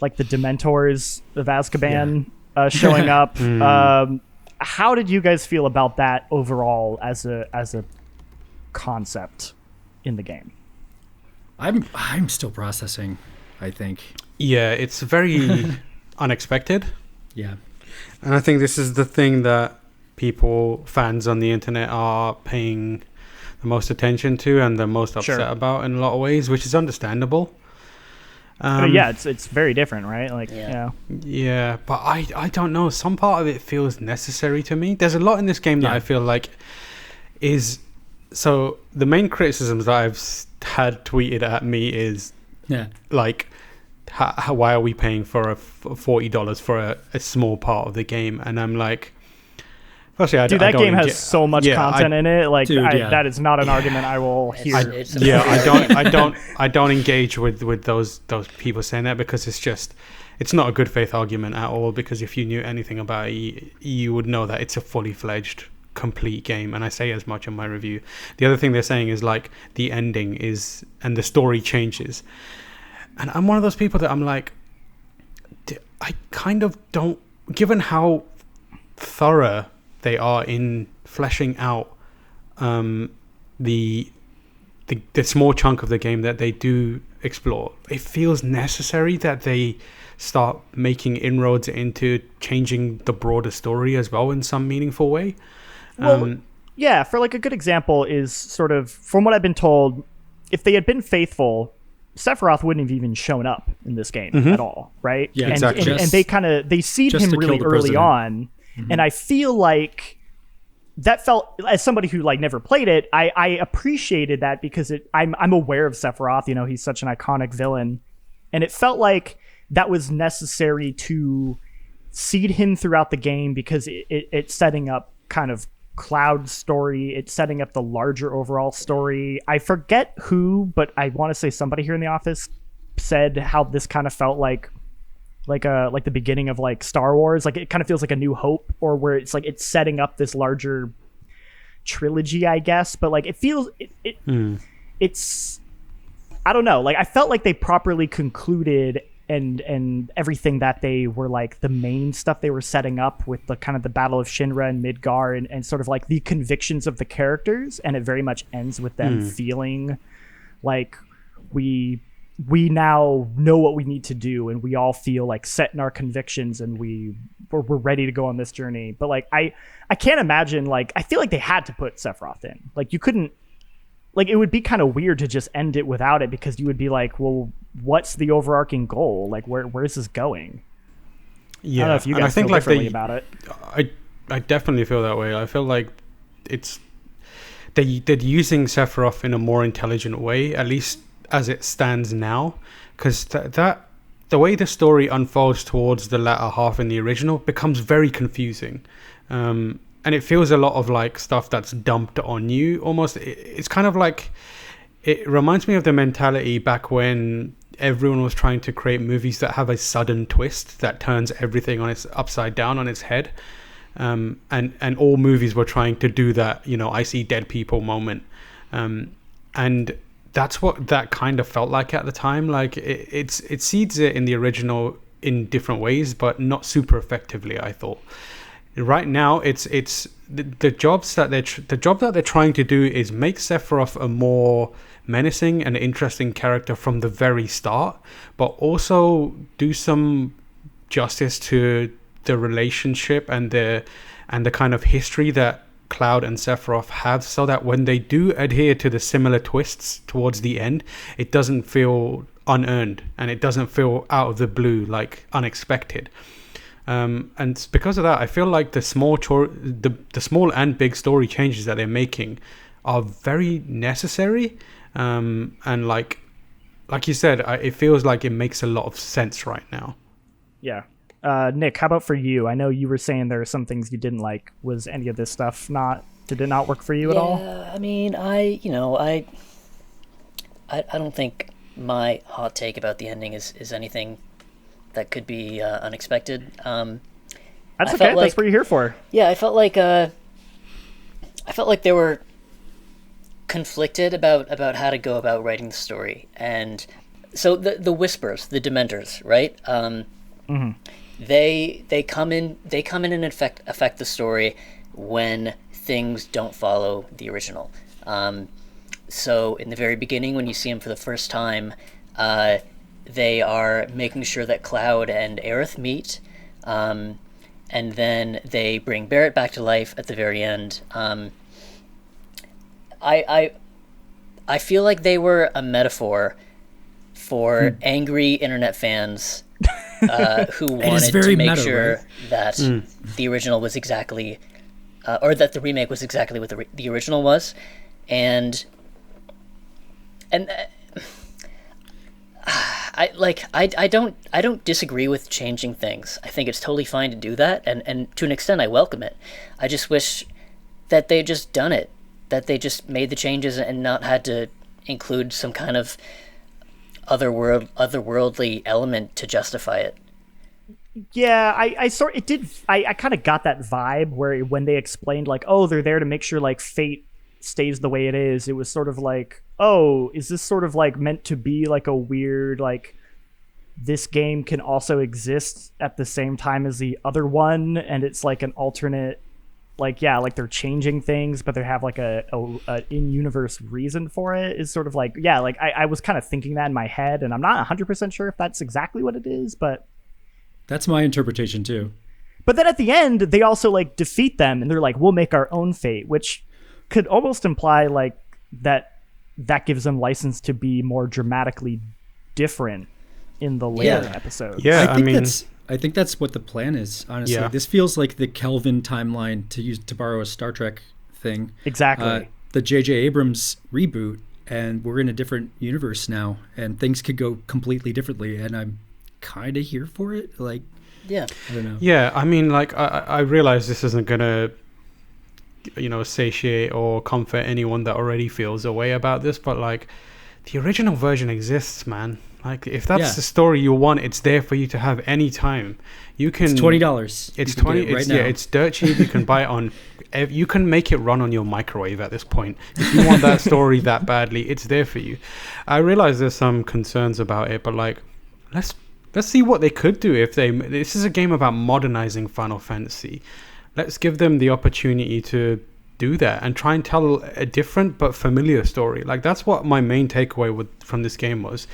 like the Dementors of Azkaban showing up. How did you guys feel about that overall as a concept in the game? I'm still processing, I think. Yeah, it's very unexpected. Yeah. And I think this is the thing that fans on the internet are paying the most attention to and the most upset about in a lot of ways, which is understandable. It's very different, right? Like, yeah, but I don't know. Some part of it feels necessary to me. There's a lot in this game that I feel like is... So the main criticisms that I've had tweeted at me is like, why are we paying for $40 for a small part of the game? And I'm like, firstly, that game has so much content in it. Like, that is not an argument I will hear. I don't engage with those people saying that because it's not a good faith argument at all. Because if you knew anything about it, you would know that it's a fully fledged, complete game, and I say as much in my review. The other thing they're saying is like the ending is and the story changes, and I'm one of those people that I'm like, I kind of don't, given how thorough they are in fleshing out the small chunk of the game that they do explore, it feels necessary that they start making inroads into changing the broader story as well in some meaningful way. Well, for like a good example is sort of, from what I've been told, if they had been faithful, Sephiroth wouldn't have even shown up in this game at all, right? Yeah, exactly. And they seed him really early on, and I feel like that felt, as somebody who like never played it, I appreciated that because I'm aware of Sephiroth. You know, he's such an iconic villain, and it felt like that was necessary to seed him throughout the game because it's setting up kind of Cloud's story. It's setting up the larger overall story. I forget who, but I want to say somebody here in the office said how this kind of felt like the beginning of like Star Wars. Like it kind of feels like A New Hope, or where it's like it's setting up this larger trilogy, I guess. But like it feels it's I don't know. Like I felt like they properly concluded and everything that they were like the main stuff they were setting up with the kind of the Battle of Shinra and Midgar and sort of like the convictions of the characters, and it very much ends with them feeling like we now know what we need to do, and we all feel like set in our convictions, and we're ready to go on this journey. But like I can't imagine, like I feel like they had to put Sephiroth in. Like you couldn't, like it would be kind of weird to just end it without it, because you would be like, well, what's the overarching goal? Like where's this going? Yeah, I don't know if you guys feel differently about it. I definitely feel that way. I feel like they're using Sephiroth in a more intelligent way, at least as it stands now, because that the way the story unfolds towards the latter half in the original becomes very confusing, and it feels a lot of like stuff that's dumped on you almost. It's kind of like, it reminds me of the mentality back when everyone was trying to create movies that have a sudden twist that turns everything on its upside down on its head, and all movies were trying to do that, you know, I see dead people moment, and that's what that kind of felt like at the time. Like it seeds it in the original in different ways, but not super effectively, I thought. Right now, it's the job that they're trying to do is make Sephiroth a more menacing and interesting character from the very start, but also do some justice to the relationship and the kind of history that Cloud and Sephiroth have, so that when they do adhere to the similar twists towards the end, it doesn't feel unearned and it doesn't feel out of the blue, like unexpected. And because of that, I feel like the small and big story changes that they're making are very necessary, And like you said, it feels like it makes a lot of sense right now. Yeah. Nick, how about for you? I know you were saying there are some things you didn't like. Was any of this stuff did it not work for you at all? Yeah, I mean, I don't think my hot take about the ending is anything that could be unexpected. That's okay. That's what you're here for. Yeah, I felt like they were conflicted about how to go about writing the story, and so the Whispers, the Dementors, right? They come in and affect the story when things don't follow the original. So in the very beginning, when you see them for the first time, they are making sure that Cloud and Aerith meet, and then they bring Barrett back to life at the very end. I feel like they were a metaphor for angry internet fans who wanted to make sure right? that the original was exactly, or that the remake was exactly what the original was, and I don't disagree with changing things. I think it's totally fine to do that, and to an extent I welcome it. I just wish that they just done it, that they just made the changes and not had to include some kind of otherworldly element to justify it. Yeah, I kind of got that vibe where when they explained like, oh, they're there to make sure like fate stays the way it is, it was sort of like, oh, is this sort of like meant to be like a weird like this game can also exist at the same time as the other one, and it's like an alternate, like, yeah, like they're changing things, but they have like a in-universe reason for it, is sort of like, yeah, like I was kind of thinking that in my head, and I'm not 100% sure if that's exactly what it is, but that's my interpretation too. But then at the end, they also like defeat them, and they're like, we'll make our own fate, which could almost imply like that gives them license to be more dramatically different in the later episodes. Yeah, I think that's what the plan is, honestly. Yeah. This feels like the Kelvin timeline, to borrow a Star Trek thing. Exactly. The J.J. Abrams reboot, and we're in a different universe now, and things could go completely differently, and I'm kind of here for it. Like, yeah. I don't know. Yeah, I mean, like, I realize this isn't going to, satiate or comfort anyone that already feels a way about this, but, like, the original version exists, man. Like, if that's the story you want, it's there for you to have any time. You can. It's $20. It's $20 right now. Yeah, it's dirt cheap. You can buy it on. You can make it run on your microwave at this point. If you want that story that badly, it's there for you. I realize there's some concerns about it, but like, let's see what they could do if they. This is a game about modernizing Final Fantasy. Let's give them the opportunity to do that and try and tell a different but familiar story. Like, that's what my main takeaway from this game was.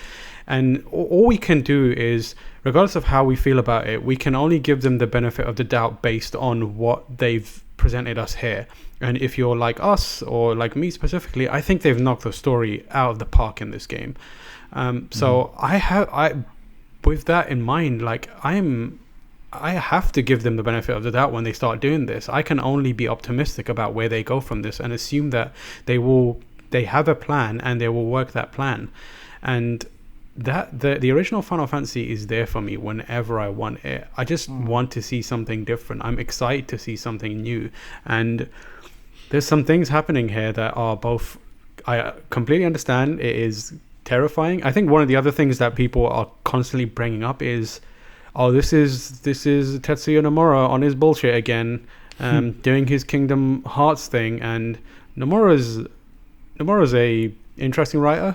And all we can do is, regardless of how we feel about it, we can only give them the benefit of the doubt based on what they've presented us here. And if you're like us, or like me specifically, I think they've knocked the story out of the park in this game. So with that in mind, like, I have to give them the benefit of the doubt when they start doing this. I can only be optimistic about where they go from this and assume that they have a plan and they will work that plan. And that the original Final Fantasy is there for me whenever I want it. I just want to see something different. I'm excited to see something new, and there's some things happening here that are both, I completely understand it is terrifying. I think one of the other things that people are constantly bringing up is, oh, this is Tetsuya Nomura on his bullshit again, doing his Kingdom Hearts thing. And Nomura's a interesting writer.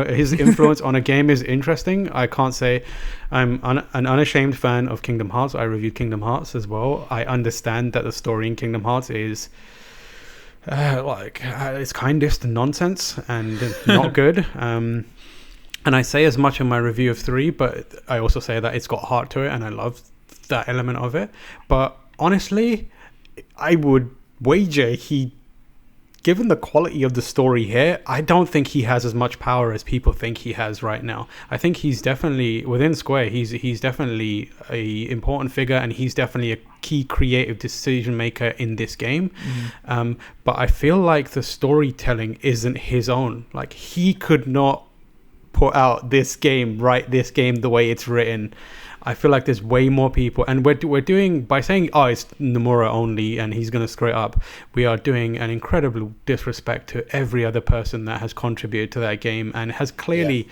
His influence on a game is interesting. I can't say I'm an unashamed fan of Kingdom Hearts. I reviewed Kingdom Hearts as well. I understand that the story in Kingdom Hearts is it's kind of nonsense and not good. And I say as much in my review of 3, but I also say that it's got heart to it, and I love that element of it. But honestly, I would wager he given the quality of the story here, I don't think he has as much power as people think he has right now. I think he's definitely within Square. He's definitely a important figure, and he's definitely a key creative decision maker in this game. But I feel like the storytelling isn't his own. Like, he could not put out this game, write this game the way it's written. I feel like there's way more people, and we're doing, by saying, oh, it's Nomura only and he's going to screw it up, we are doing an incredible disrespect to every other person that has contributed to that game and has clearly,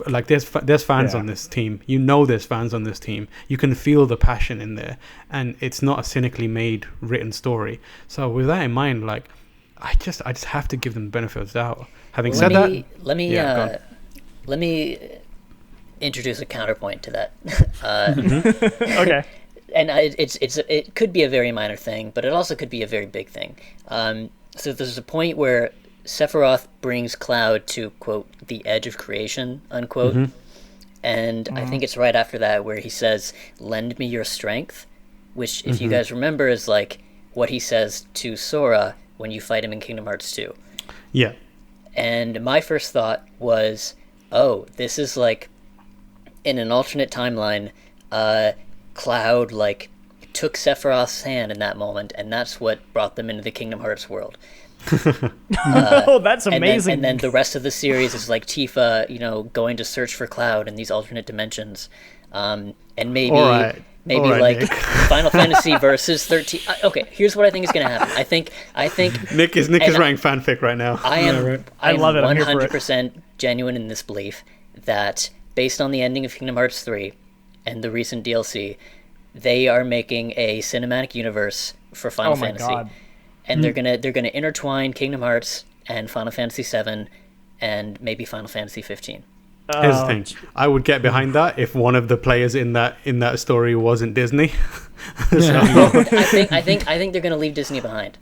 like, there's fans on this team. You know there's fans on this team. You can feel the passion in there, and it's not a cynically made written story. So with that in mind, like, I just have to give them the benefit of the doubt. Having said that, let me introduce a counterpoint to that. Okay. And it could be a very minor thing, but it also could be a very big thing. So there's a point where Sephiroth brings Cloud to, quote, the edge of creation, unquote. And I think it's right after that where he says, "Lend me your strength," which, if you guys remember, is like what he says to Sora when you fight him in Kingdom Hearts 2. Yeah. And my first thought was, oh, this is like, in an alternate timeline, Cloud, like, took Sephiroth's hand in that moment, and that's what brought them into the Kingdom Hearts world. Oh, that's amazing. And then the rest of the series is like Tifa, you know, going to search for Cloud in these alternate dimensions. And maybe like Nick. Final Fantasy versus 13. Okay, here's what I think is going to happen. I think Nick is writing fanfic right now. I love it. I'm here for it. 100% genuine in this belief that, based on the ending of Kingdom Hearts 3 and the recent DLC, they are making a cinematic universe for Final Fantasy. God. And they're gonna intertwine Kingdom Hearts and Final Fantasy 7 and maybe Final Fantasy 15. Here's the thing. I would get behind that if one of the players in that story wasn't Disney. I think they're gonna leave Disney behind.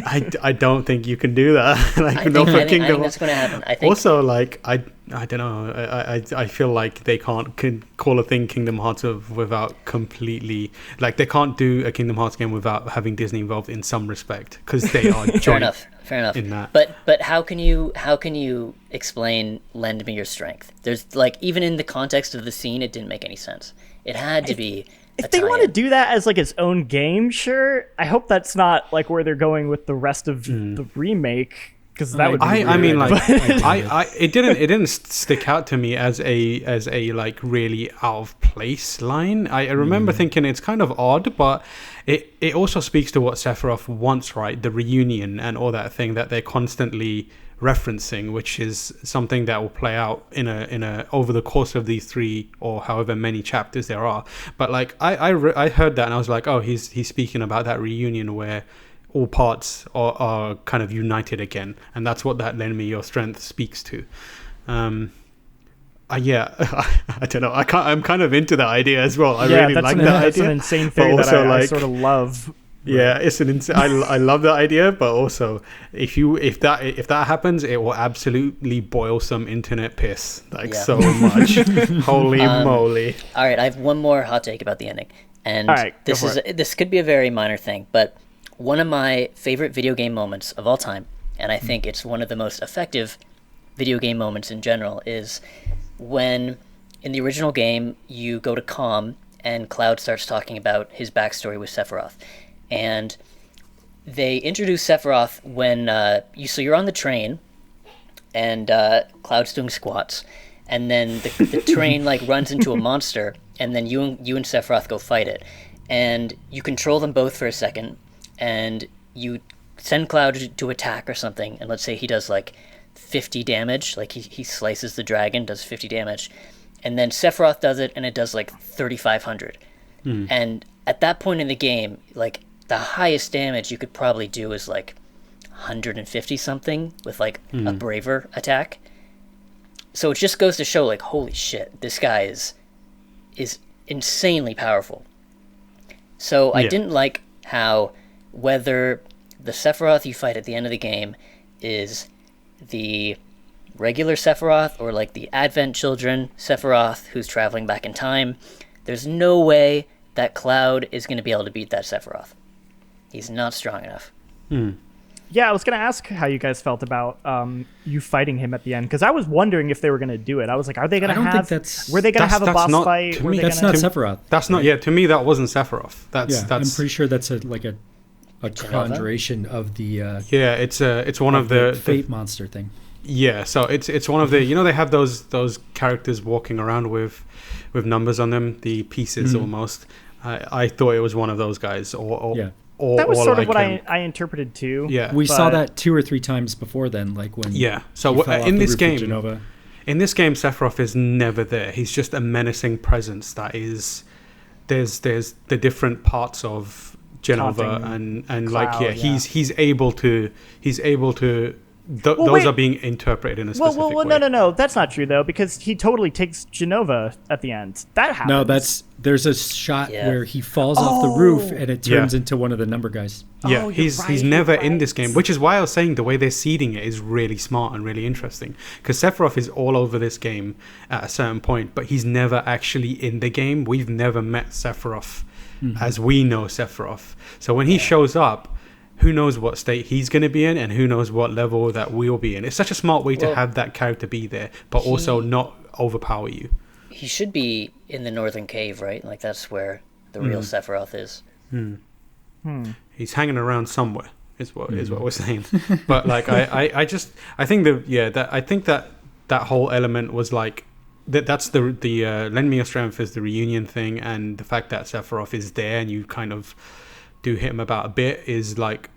I don't think you can do that. I think that's going to happen. I think also, like, I don't know. I feel like they can't call a thing Kingdom Hearts without completely, like, they can't do a Kingdom Hearts game without having Disney involved in some respect, because they are joint. Fair enough. In that. But how can you explain "lend me your strength"? There's, like, even in the context of the scene, it didn't make any sense. It had to be. If they want to do that as, like, its own game, sure. I hope that's not, like, where they're going with the rest of the remake, because that would be weird. I mean, like, it didn't stick out to me as a like, really out of place line. I remember thinking it's kind of odd, but it also speaks to what Sephiroth wants, right? The reunion and all that thing that they're constantly referencing, which is something that will play out in a over the course of these 3 or however many chapters there are. But, like, I heard that and I was like, oh, he's speaking about that reunion where all parts are kind of united again, and that's what that "lend me your strength" speaks to. I don't know. I'm kind of into that idea as well. I really like that idea. That's an insane theory that I sort of love. Yeah, it's an insane. I love that idea, but also if that happens, it will absolutely boil some internet piss, like, so much. Holy moly! All right, I have one more hot take about the ending, and this could be a very minor thing, but one of my favorite video game moments of all time, and I think it's one of the most effective video game moments in general, is when in the original game you go to Calm and Cloud starts talking about his backstory with Sephiroth. And they introduce Sephiroth when you're on the train, and Cloud's doing squats, and then the train, like, runs into a monster, and then you and Sephiroth go fight it, and you control them both for a second, and you send Cloud to attack or something, and let's say he does, like, 50 damage, like he slices the dragon, does 50 damage, and then Sephiroth does it, and it does, like, 3,500, and at that point in the game, like, the highest damage you could probably do is, like, 150 something with, like, a braver attack. So it just goes to show, like, holy shit, this guy is insanely powerful. So I didn't like how, whether the Sephiroth you fight at the end of the game is the regular Sephiroth or, like, the Advent Children Sephiroth who's traveling back in time, there's no way that Cloud is going to be able to beat that Sephiroth. He's not strong enough. Yeah, I was gonna ask how you guys felt about you fighting him at the end, because I was wondering if they were gonna do it. I was like, are they gonna I don't have? think that's- Were they gonna have a That's boss not- fight? to Were me, they That's gonna- not Sephiroth. That's not. Yeah, to me that wasn't Sephiroth. Yeah, I'm That's. pretty sure that's a conjuration of the Yeah, it's one of the fate monster thing. Yeah, so it's one of the, they have those characters walking around with numbers on them, the pieces almost. I thought it was one of those guys, or Yeah. or That was or sort like of what him. I interpreted too. Yeah, We saw but- that 2 or 3 times before then, like when yeah. So he fell off in the this roof of game, Genova. Sephiroth is never there. He's just a menacing presence. That is, there's the different parts of Genova Taunting and Cloud, yeah. he's able to. Those wait. are being interpreted in a specific Well, way. no, that's not true though, because he totally takes Genova at the end. That happens. No, there's a shot Yeah. where he falls off the roof and it turns into one of the number guys. Yeah, Oh, you're he's right, never you're in right. this game, which is why I was saying the way they're seeding it is really smart and really interesting. Because Sephiroth is all over this game at a certain point, but he's never actually in the game. We've never met Sephiroth as we know Sephiroth. So when he shows up, who knows what state he's going to be in, and who knows what level that we'll be in. It's such a smart way to Well, have that character be there, but also not overpower you. He should be in the Northern Cave, right? Like that's where the real Sephiroth is. He's hanging around somewhere is what we're saying. But like I think that whole element was like that's the lend me your strength is the reunion thing, and the fact that Sephiroth is there and you kind of do hit him about a bit is like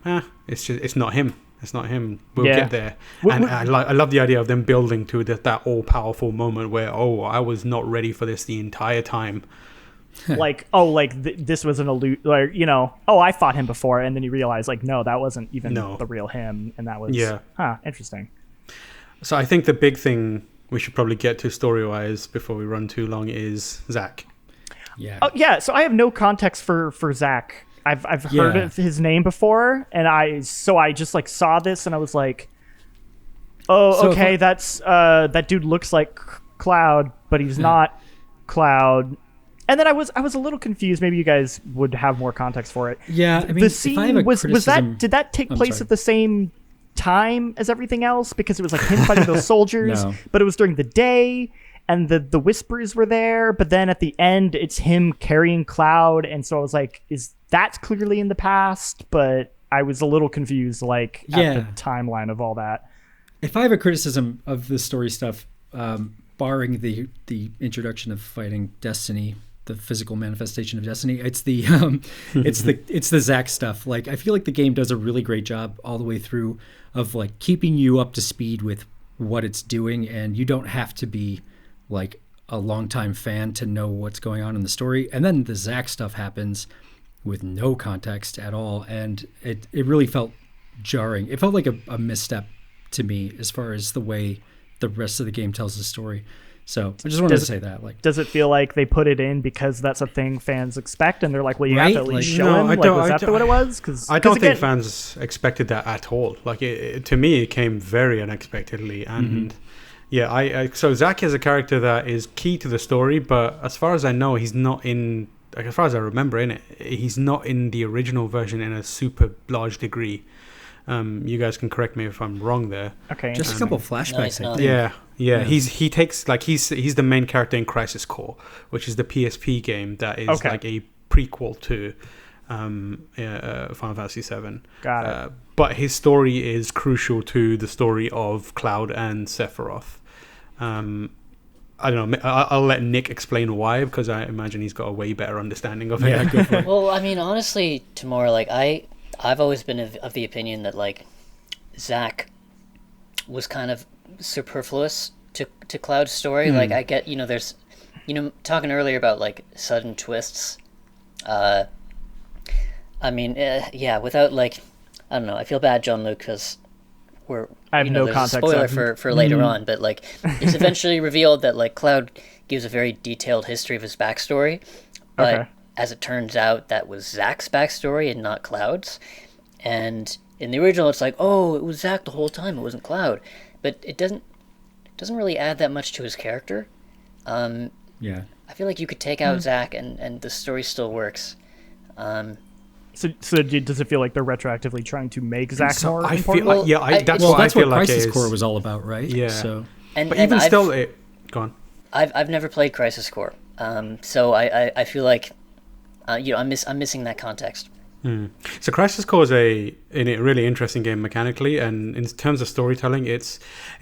it's not him. It's not him. We'll Yeah. get there. And I love the idea of them building to that all powerful moment where I was not ready for this the entire time. like this was an I fought him before, and then you realize like no, that wasn't even the real him, and that was interesting. So I think the big thing we should probably get to story-wise before we run too long is Zack. Yeah. Oh yeah, so I have no context for Zack. I've heard of his name before, and I just like saw this and I was like, oh, okay, that's that dude looks like Cloud, but he's not Cloud. And then I was a little confused. Maybe you guys would have more context for it. Yeah, I mean, the if scene I have a was criticism- that did that take I'm place sorry. at the same time as everything else? Because it was like him fighting those soldiers, No. but it was during the day. And the whispers were there, but then at the end, it's him carrying Cloud, and so I was like, "Is that clearly in the past?" But I was a little confused, like at Yeah. the timeline of all that. If I have a criticism of the story stuff, barring the introduction of fighting Destiny, the physical manifestation of Destiny, it's the it's the Zack stuff. Like I feel like the game does a really great job all the way through of like keeping you up to speed with what it's doing, and you don't have to be like a longtime fan to know what's going on in the story. And then the Zack stuff happens with no context at all, and it really felt jarring. It felt like a misstep to me as far as the way the rest of the game tells the story. So I just wanted to say that. Like, Does it feel like they put it in because that's a thing fans expect, and they're like, "Well, you have Right? to at least Like, show no, him"? I Like, don't- was I that don't- what it was? Because I don't think fans expected that at all. Like to me, it came very unexpectedly, and so Zack is a character that is key to the story, but as far as I know, he's not in. Like as far as I remember in it, he's not in the original version in a super large degree. You guys can correct me if I'm wrong there. Okay, just a couple flashbacks. No, I it's think. Yeah. He takes like he's the main character in Crisis Core, which is the PSP game that is like a prequel to Final Fantasy VII. Got it. But his story is crucial to the story of Cloud and Sephiroth. I don't know. I'll let Nick explain why, because I imagine he's got a way better understanding of it. Yeah, go for it. Well, I mean, honestly, Tamora, like I've always been of the opinion that like Zack was kind of superfluous to Cloud's story. Like I get, there's, talking earlier about like sudden twists. I mean, without like, I don't know. I feel bad, John Luke, because I have no there's context. a spoiler for later on, but like it's eventually revealed that like Cloud gives a very detailed history of his backstory, but Okay. as it turns out, that was Zack's backstory and not Cloud's. And in the original, it's like, oh, it was Zack the whole time; it wasn't Cloud. But it doesn't really add that much to his character. Yeah. I feel like you could take out Zack and the story still works. Does it feel like they're retroactively trying to make Zack So more I important? feel that's what I that's feel what like Crisis it is. Core was all about, right? Yeah. So But even still, go on. I've never played Crisis Core, so I feel like I'm missing that context. So Crisis Core is a really interesting game mechanically, and in terms of storytelling, it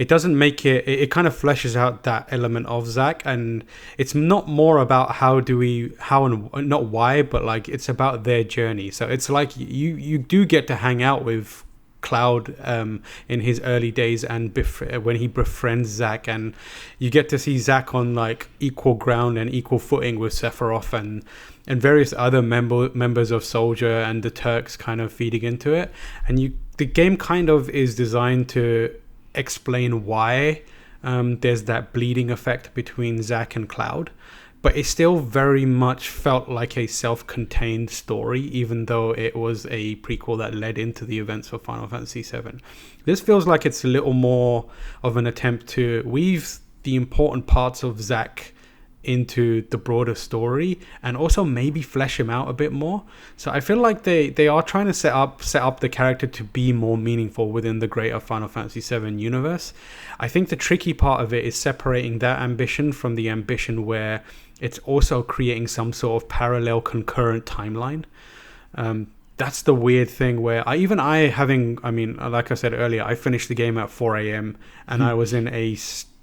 doesn't make it kind of fleshes out that element of Zack, and it's not more about how and not why, but like it's about their journey. So it's like you do get to hang out with Cloud in his early days and when he befriends Zack, and you get to see Zack on like equal ground and equal footing with Sephiroth and various other members of Soldier and the Turks kind of feeding into it. And the game kind of is designed to explain why there's that bleeding effect between Zack and Cloud, but it still very much felt like a self-contained story, even though it was a prequel that led into the events of Final Fantasy VII. This feels like it's a little more of an attempt to weave the important parts of Zack into the broader story and also maybe flesh him out a bit more. So I feel like they are trying to set up the character to be more meaningful within the greater Final Fantasy VII universe. I think the tricky part of it is separating that ambition from the ambition where it's also creating some sort of parallel concurrent timeline. That's the weird thing where like I said earlier, I finished the game at 4 a.m. and I was in a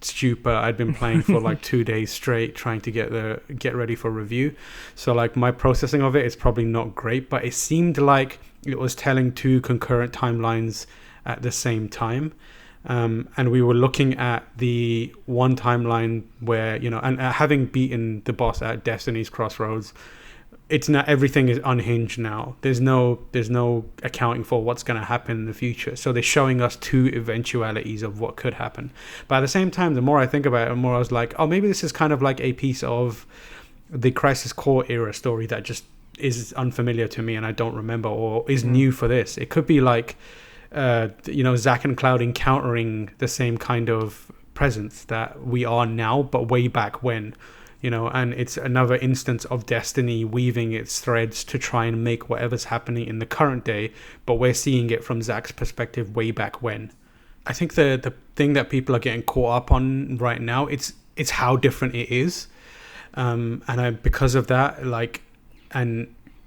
stupor. I'd been playing for like 2 days straight trying to get ready for review. So like my processing of it is probably not great, but it seemed like it was telling two concurrent timelines at the same time. And we were looking at the one timeline where, and having beaten the boss at Destiny's Crossroads, it's not, everything is unhinged now. There's no accounting for what's going to happen in the future. So they're showing us two eventualities of what could happen. But at the same time, the more I think about it, the more I was like, oh, maybe this is kind of like a piece of the Crisis Core era story that just is unfamiliar to me and I don't remember, or is new for this. It could be like, Zack and Cloud encountering the same kind of presence that we are now, but way back when. And it's another instance of Destiny weaving its threads to try and make whatever's happening in the current day, but we're seeing it from Zack's perspective way back when. I think the thing that people are getting caught up on right now, it's how different it is. Because of that,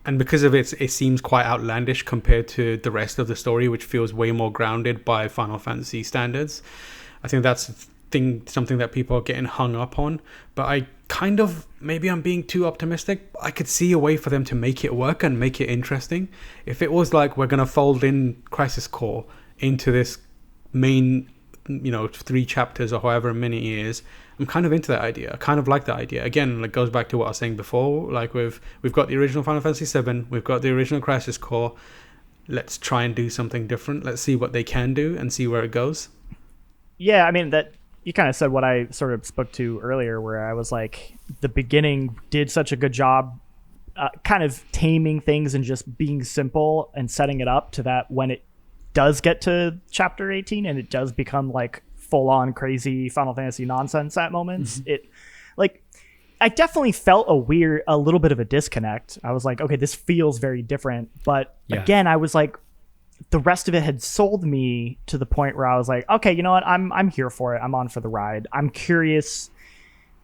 and because of it seems quite outlandish compared to the rest of the story, which feels way more grounded by Final Fantasy standards. I think that's something that people are getting hung up on, but I kind of, maybe I'm being too optimistic. I could see a way for them to make it work and make it interesting. If it was like, we're going to fold in Crisis Core into this main 3 chapters or however many it is, I'm kind of into that idea. I kind of like that idea. Again, it goes back to what I was saying before, like we've got the original Final Fantasy VII, we've got the original Crisis Core, let's try and do something different. Let's see what they can do and see where it goes. Yeah, I mean, that you kind of said what I sort of spoke to earlier, where I was like, the beginning did such a good job kind of taming things and just being simple and setting it up to that when it does get to chapter 18 and it does become like full-on crazy Final Fantasy nonsense at moments, it like, I definitely felt a little bit of a disconnect. I was like, okay, this feels very different, but again, I was like, the rest of it had sold me to the point where I was like, okay, you know what? I'm here for it. I'm on for the ride. I'm curious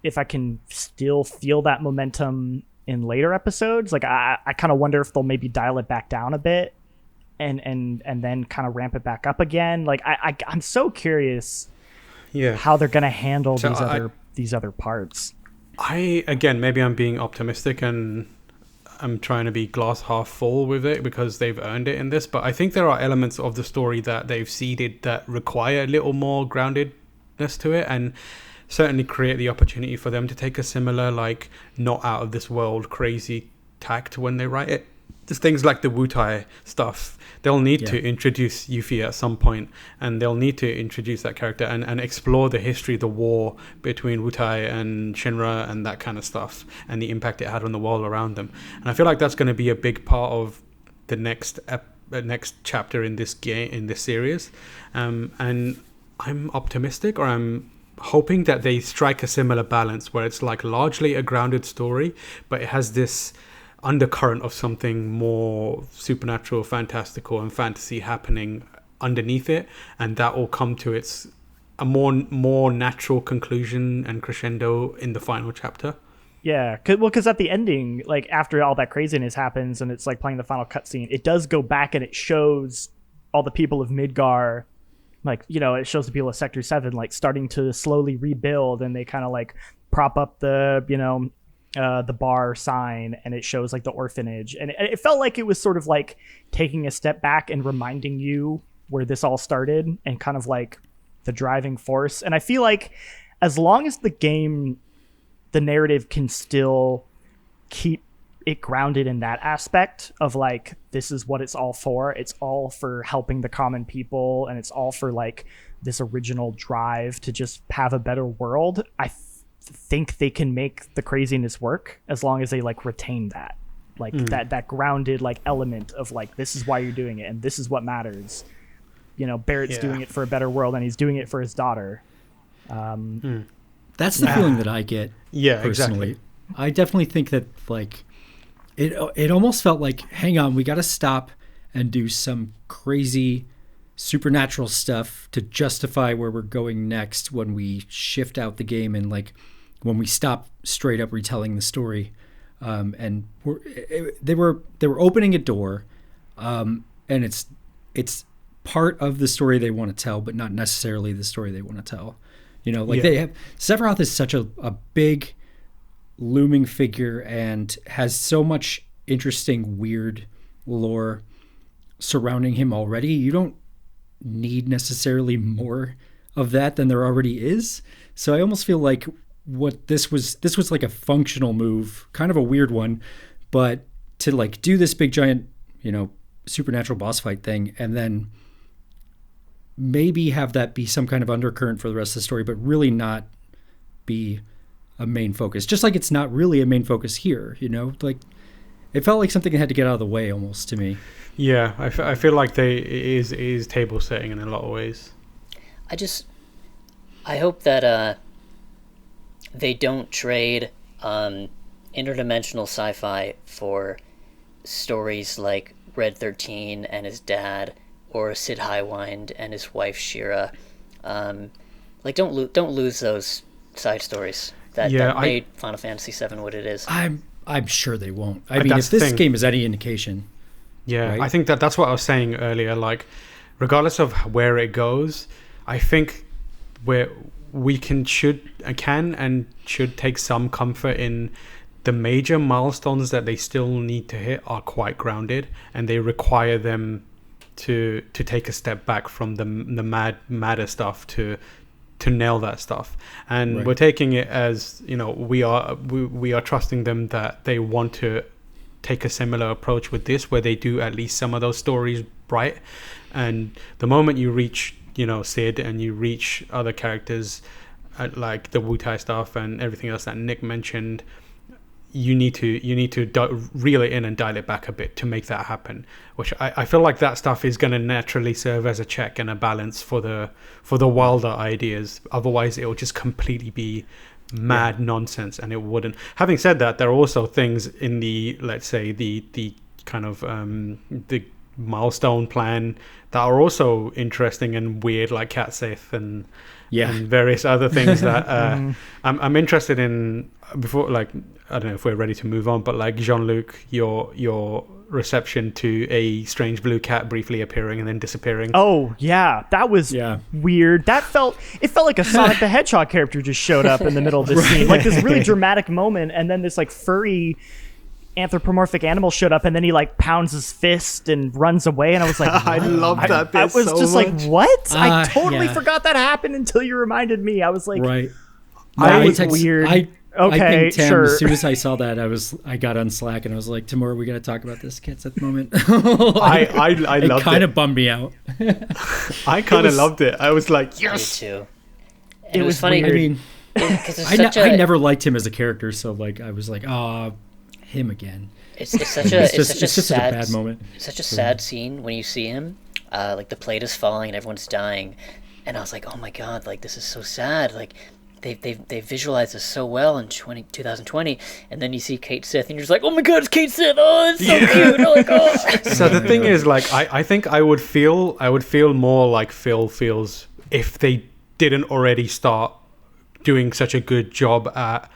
if I can still feel that momentum in later episodes. Like I kind of wonder if they'll maybe dial it back down a bit and then kind of ramp it back up again. Like I'm so curious how they're going to handle these other parts. Again, maybe I'm being optimistic and I'm trying to be glass half full with it because they've earned it in this, but I think there are elements of the story that they've seeded that require a little more groundedness to it, and certainly create the opportunity for them to take a similar, like, not out of this world crazy tact when they write it. There's things like the Wutai stuff. They'll need to introduce Yuffie at some point, and they'll need to introduce that character and explore the history, the war between Wutai and Shinra and that kind of stuff, and the impact it had on the world around them. And I feel like that's going to be a big part of the next chapter in this game, in this series. And I'm optimistic, or I'm hoping that they strike a similar balance where it's like largely a grounded story, but it has this undercurrent of something more supernatural, fantastical, and fantasy happening underneath it, and that will come to a more natural conclusion and crescendo in the final chapter. Yeah, because at the ending, like after all that craziness happens and it's like playing the final cutscene, it does go back and it shows all the people of Midgar, like, you know, it shows the people of Sector 7 like starting to slowly rebuild, and they kind of like prop up the, you know, the bar sign, and it shows like the orphanage, and it felt like it was sort of like taking a step back and reminding you where this all started and kind of like the driving force. And I feel like as long as the narrative can still keep it grounded in that aspect of like, this is what it's all for. It's all for helping the common people, and it's all for like this original drive to just have a better world. I think they can make the craziness work as long as they like retain that, like that grounded like element of like, this is why you're doing it and this is what matters. You know, Barrett's doing it for a better world, and he's doing it for his daughter. That's the feeling that I get. Yeah, personally. exactly. I definitely think that like it almost felt like, hang on, we got to stop and do some crazy supernatural stuff to justify where we're going next when we shift out the game, and like when we stop straight up retelling the story. And they were opening a door, and it's part of the story they want to tell, but not necessarily the story they want to tell. You know, like they have, Sephiroth is such a big looming figure and has so much interesting, weird lore surrounding him already. You don't need necessarily more of that than there already is. So I almost feel like what this was like a functional move, kind of a weird one, but to like do this big giant, you know, supernatural boss fight thing, and then maybe have that be some kind of undercurrent for the rest of the story, but really not be a main focus. Just like it's not really a main focus here, you know? Like, it felt like something had to get out of the way almost to me. Yeah, I feel like it is table setting in a lot of ways. I hope that they don't trade interdimensional sci-fi for stories like Red 13 and his dad, or Sid Highwind and his wife Shira. Like, don't lose those side stories that made Final Fantasy VII what it is. I'm sure they won't. I mean, if this game is any indication. Yeah, right? I think that's what I was saying earlier. Like, regardless of where it goes, I think we can and should take some comfort in the major milestones that they still need to hit are quite grounded, and they require them to take a step back from the madder stuff to nail that stuff. And we're taking it as, you know, we are trusting them that they want to take a similar approach with this, where they do at least some of those stories right. And the moment you reach, you know, Sid, and you reach other characters like the Wutai stuff and everything else that Nick mentioned, you need to reel it in and dial it back a bit to make that happen, which I feel like that stuff is going to naturally serve as a check and a balance for the wilder ideas. Otherwise, it will just completely be mad nonsense, and it wouldn't. Having said that, there are also things in the, let's say, the kind of the milestone plan that are also interesting and weird, like Cat Sith and various other things that I'm interested in. Before, like, I don't know if we're ready to move on, but like Jean-Luc, your reception to a strange blue cat briefly appearing and then disappearing. Oh yeah, that was weird. It felt like a Sonic the Hedgehog character just showed up in the middle of this scene, like this really dramatic moment, and then this like furry anthropomorphic animal showed up, and then he like pounds his fist and runs away, and I was like, I love that bit. I was so just much. like, what? I totally forgot that happened until you reminded me. I was like, right. That was weird. I pinged Tam sure. As soon as I saw that, I got on Slack and I was like, "Tomorrow we got to talk about this, kids." At the moment, I loved it. It kind of bummed me out. I kind of loved it. I was like, yes. Me too. And It it was was funny. weird. I mean, I never liked him as a character, so like I was like, him again. It's such a just a bad moment. It's such a sad scene when you see him. Like the plate is falling and everyone's dying, and I was like, oh my god, like this is so sad. Like they visualize this so well in 2020, and then you see Kate Sith, and you're just like, oh my god, it's Kate Sith! Oh, it's so cute! Oh, like, oh. So the thing is, like, I think I would feel more like Phil feels if they didn't already start doing such a good job at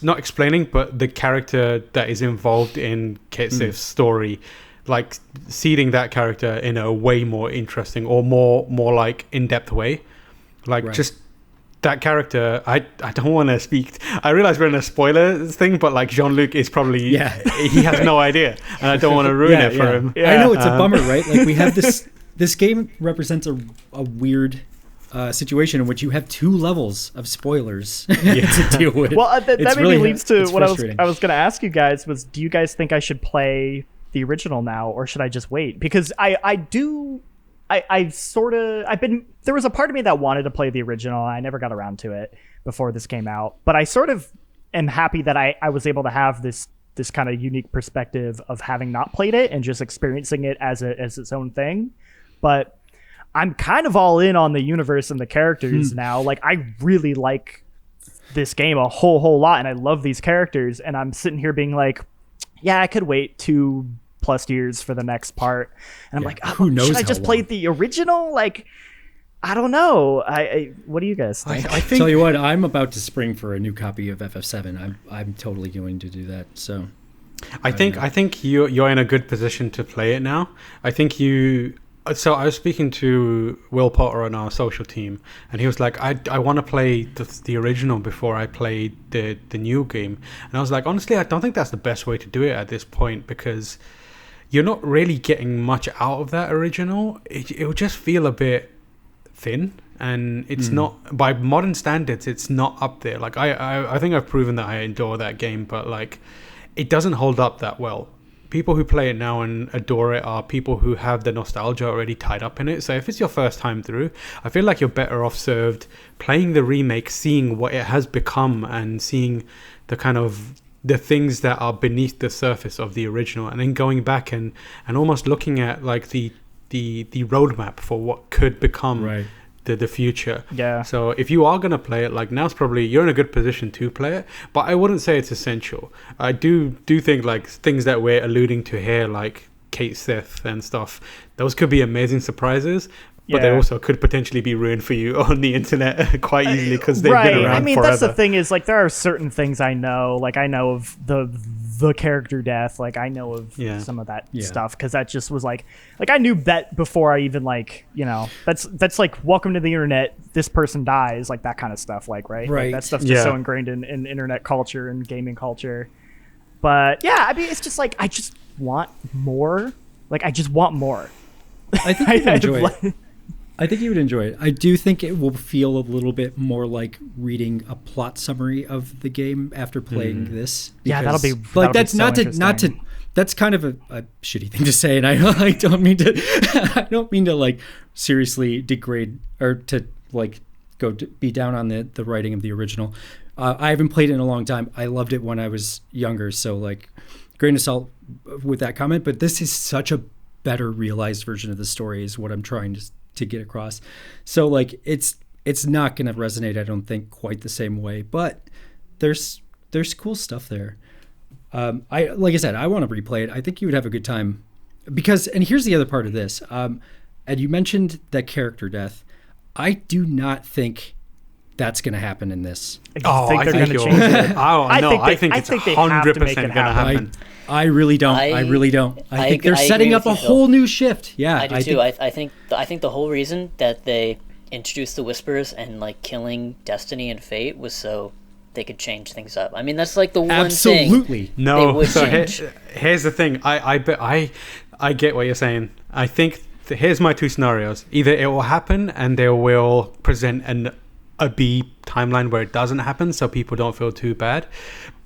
not explaining, but the character that is involved in Kate Sith's story, like seeding that character in a way more interesting or more like in-depth way, like just that character. I don't want to speak. I realize we're in a spoiler thing, but like Jean-Luc is probably he has no idea, and I don't want to ruin it for him. I know it's a bummer, right? Like we have this game represents a weird situation in which you have 2 levels of spoilers to deal with. Well, that maybe really leads to what I was frustrating. going to ask you guys was, do you guys think I should play the original now, or should I just wait? Because there was a part of me that wanted to play the original. I never got around to it before this came out, but I sort of am happy that I was able to have this kind of unique perspective of having not played it and just experiencing it as its own thing. But I'm kind of all in on the universe and the characters now. Like, I really like this game a whole lot, and I love these characters, and I'm sitting here being like, yeah, I could wait 2+ years for the next part. And I'm like, who knows, should I just play the original? Like, I don't know. What do you guys think? I think, tell you what, I'm about to spring for a new copy of FF7. I'm totally going to do that. So I think you're in a good position to play it now. I think you. So I was speaking to Will Potter on our social team, and he was like, I want to play the original before I play the new game. And I was like, honestly, I don't think that's the best way to do it at this point, because you're not really getting much out of that original. It will just feel a bit thin, and it's not, by modern standards, it's not up there. Like I think I've proven that I adore that game, but like it doesn't hold up that well. People who play it now and adore it are people who have the nostalgia already tied up in it. So if it's your first time through, I feel like you're better off served playing the remake, seeing what it has become, and seeing the kind of the things that are beneath the surface of the original, and then going back and almost looking at like the roadmap for what could become the future. Yeah. So if you are going to play it, like, now's probably, you're in a good position to play it, but I wouldn't say it's essential. I do think like things that we're alluding to here, like Kate Sith and stuff, those could be amazing surprises, but they also could potentially be ruined for you on the internet quite easily, because they've been around I mean, forever. that's the thing, is like there are certain things I know. Like I know of the character death. Like I know of some of that stuff, because that just was like I knew that before I even that's like, welcome to the internet. This person dies, like that kind of stuff. Like right. Like, that stuff's just so ingrained in internet culture and gaming culture. But yeah, I mean, it's just like I just want more. Like I just want more. I think you'd enjoy it. I think you would enjoy it. I do think it will feel a little bit more like reading a plot summary of the game after playing this. Yeah, that'll be like, that's be so not to that's kind of a shitty thing to say, and I don't mean to like seriously degrade or to like be down on the writing of the original. I haven't played it in a long time. I loved it when I was younger, so like grain of salt with that comment, but this is such a better realized version of the story is what I'm trying to get across. So like it's not going to resonate, I don't think, quite the same way, but there's cool stuff there. Like I said, I want to replay it. I think you would have a good time because, and here's the other part of this. And you mentioned that character death. I do not think that's going to happen in this. I think they're going to change it. I think it's 100% going to happen. I really don't. I really don't. I think they're setting up a whole new shift. Yeah, I do too. I think the whole reason that they introduced the Whispers and like killing Destiny and Fate was so they could change things up. I mean, that's like the one thing. Absolutely. No. They would so change. Here's the thing. I get what you're saying. I think here's my 2 scenarios. Either it will happen and they will present a B timeline where it doesn't happen, so people don't feel too bad.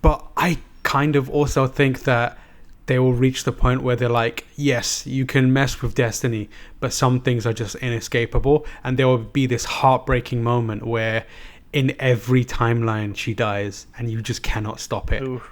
But I kind of also think that they will reach the point where they're like, yes, you can mess with Destiny, but some things are just inescapable, and there will be this heartbreaking moment where in every timeline she dies and you just cannot stop it. Ooh.